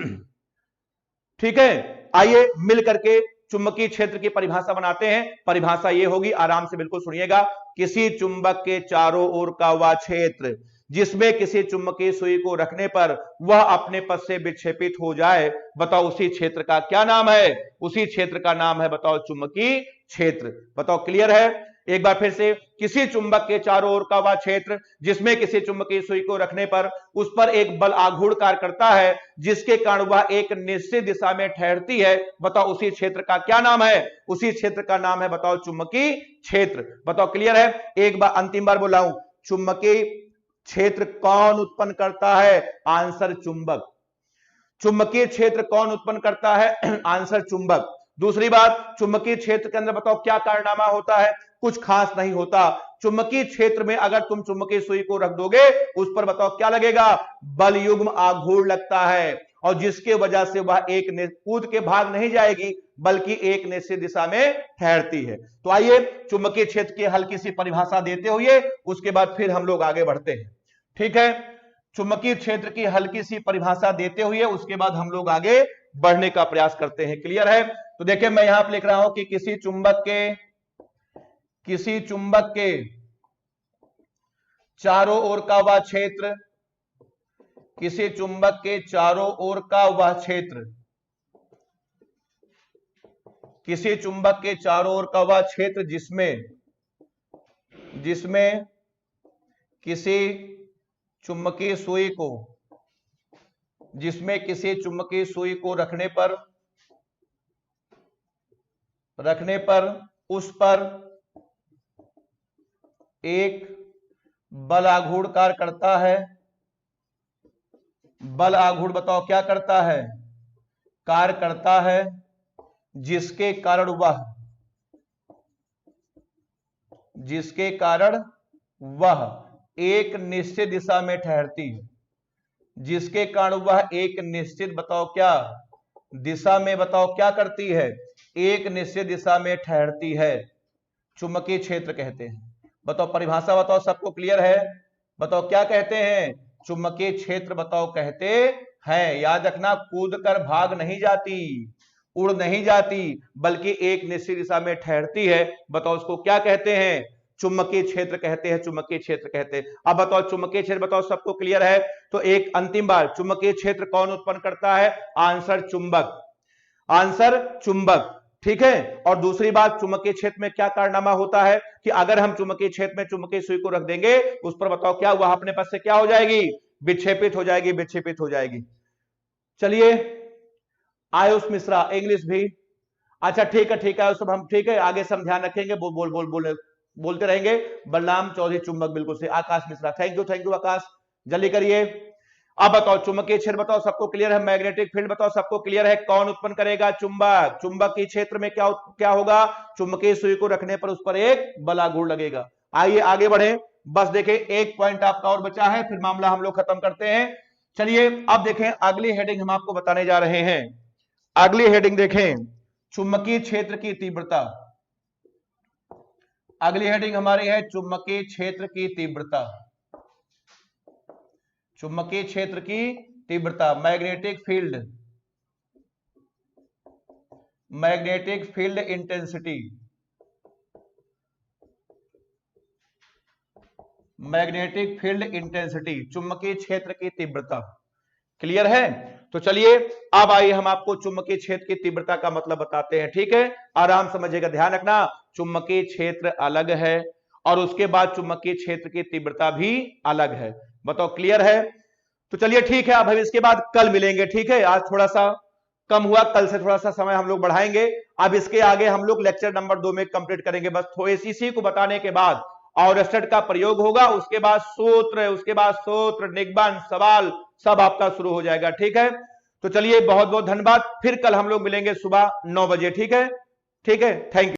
[SPEAKER 1] ठीक है, आइए मिलकर के चुंबकीय क्षेत्र की परिभाषा बनाते हैं। परिभाषा यह होगी, आराम से बिल्कुल सुनिएगा, किसी चुंबक के चारों ओर का वह क्षेत्र जिसमें किसी चुंबकीय सुई को रखने पर वह अपने पद से विक्षेपित हो जाए, बताओ उसी क्षेत्र का क्या नाम है, उसी क्षेत्र का नाम है बताओ चुंबकीय क्षेत्र। बताओ क्लियर है। एक बार फिर से, किसी चुंबक के चारों ओर का वह क्षेत्र जिसमें किसी चुंबकीय सुई को रखने पर उस पर एक बल आघूर्ण कार्य करता है, जिसके कारण वह एक निश्चित दिशा में ठहरती है। बताओ उसी क्षेत्र का क्या नाम है? उसी क्षेत्र का नाम है, बताओ, चुंबकीय क्षेत्र। बताओ क्लियर है? एक बार अंतिम बार बुलाऊं, चुंबकीय क्षेत्र कौन उत्पन्न करता है? आंसर चुंबक। चुंबकीय क्षेत्र कौन उत्पन्न करता है? आंसर चुंबक। दूसरी बात, चुंबकीय क्षेत्र के अंदर बताओ क्या कारनामा होता है? कुछ खास नहीं होता। चुंबकीय क्षेत्र में अगर तुम चुंबकीय सुई को रख दोगे, उस पर बताओ क्या लगेगा? बल युग्म आघूर्ण लगता है, और जिसके वजह से वह एक कूद के भाग नहीं जाएगी, बल्कि एक निश्चित दिशा में ठहरती है। तो आइए चुंबकीय क्षेत्र की हल्की सी परिभाषा देते हुए उसके बाद फिर हम लोग आगे बढ़ते हैं। ठीक है, चुंबकीय क्षेत्र की हल्की सी परिभाषा देते हुए उसके बाद हम लोग आगे बढ़ने का प्रयास करते हैं। क्लियर है? तो देखिए मैं यहां पर लिख रहा हूं कि किसी चुंबक के चारों ओर का वह क्षेत्र, किसी चुंबक के चारों ओर का वह क्षेत्र, किसी चुंबक के चारों ओर का वह क्षेत्र जिसमें किसी चुंबकीय सुई को रखने पर उस पर एक बल आघूर्ण कार्य करता है। बल आघूर्ण बताओ क्या करता है? कार्य करता है, जिसके कारण वह एक निश्चित दिशा में ठहरती है। जिसके कारण वह एक निश्चित, बताओ क्या दिशा में, बताओ क्या करती है? एक निश्चित दिशा में ठहरती है, चुंबकीय क्षेत्र कहते हैं। बताओ परिभाषा बताओ, सबको क्लियर है? बताओ क्या कहते हैं? चुंबकीय क्षेत्र बताओ कहते हैं। याद रखना, कूद कर भाग नहीं जाती, उड़ नहीं जाती, बल्कि एक निश्चित दिशा में ठहरती है। बताओ उसको क्या कहते हैं? चुंबकीय क्षेत्र कहते हैं, चुंबकीय क्षेत्र कहते हैं। अब बताओ चुंबकीय क्षेत्र, बताओ सबको क्लियर है? तो एक अंतिम बार, चुंबकीय क्षेत्र कौन उत्पन्न करता है? आंसर चुंबक। आंसर चुंबक। ठीक है, और दूसरी बात, चुंबकीय क्षेत्र में क्या कारनामा होता है कि अगर हम चुंबकीय क्षेत्र में चुंबकीय सुई को रख देंगे, उस पर बताओ क्या हुआ? अपने पास से क्या हो जाएगी? विक्षेपित हो जाएगी, विक्षेपित हो जाएगी। चलिए आयुष मिश्रा, इंग्लिश भी। अच्छा ठीक है, सब हम ठीक है, आगे से हम ध्यान रखेंगे, बोलते रहेंगे। बलराम चौधरी चुंबक, बिल्कुल से। आकाश मिश्रा, थैंक यू आकाश, जल्दी करिए। अब बताओ चुंबकीय क्षेत्र बताओ सबको क्लियर है? मैग्नेटिक फील्ड बताओ सबको क्लियर है? कौन उत्पन्न करेगा? चुंबक। चुंबकीय क्षेत्र में क्या होगा? चुंबकीय सुई को रखने पर उस पर एक बल आघूर्ण लगेगा। आइए आगे बढ़े, बस देखें एक पॉइंट आपका और बचा है, फिर मामला हम लोग खत्म करते हैं। चलिए अब देखें अगली हेडिंग हम आपको बताने जा रहे हैं। अगली हेडिंग देखें, चुंबकीय क्षेत्र की तीव्रता। अगली हेडिंग हमारी है चुंबकीय क्षेत्र की तीव्रता। चुंबकीय क्षेत्र की तीव्रता, magnetic field intensity. Magnetic field intensity, चुंबकीय क्षेत्र की तीव्रता। क्लियर है? तो चलिए अब आइए हम आपको चुंबकीय क्षेत्र की तीव्रता का मतलब बताते हैं। ठीक है, आराम समझिएगा, ध्यान रखना। चुंबकीय क्षेत्र अलग है और उसके बाद चुंबकीय क्षेत्र की तीव्रता भी अलग है। बताओ क्लियर है? तो चलिए ठीक है, अब हम इसके बाद कल मिलेंगे। ठीक है, आज थोड़ा सा कम हुआ, कल से थोड़ा सा समय हम लोग बढ़ाएंगे। अब इसके आगे हम लोग लेक्चर नंबर 2 में कंप्लीट करेंगे। बस थोड़ी इसी को बताने के बाद और स्टड का प्रयोग होगा, उसके बाद सूत्र, निगमन, सवाल सब आपका शुरू हो जाएगा। ठीक है, तो चलिए बहुत बहुत धन्यवाद। फिर कल हम लोग मिलेंगे सुबह 9 बजे। ठीक है, थैंक यू।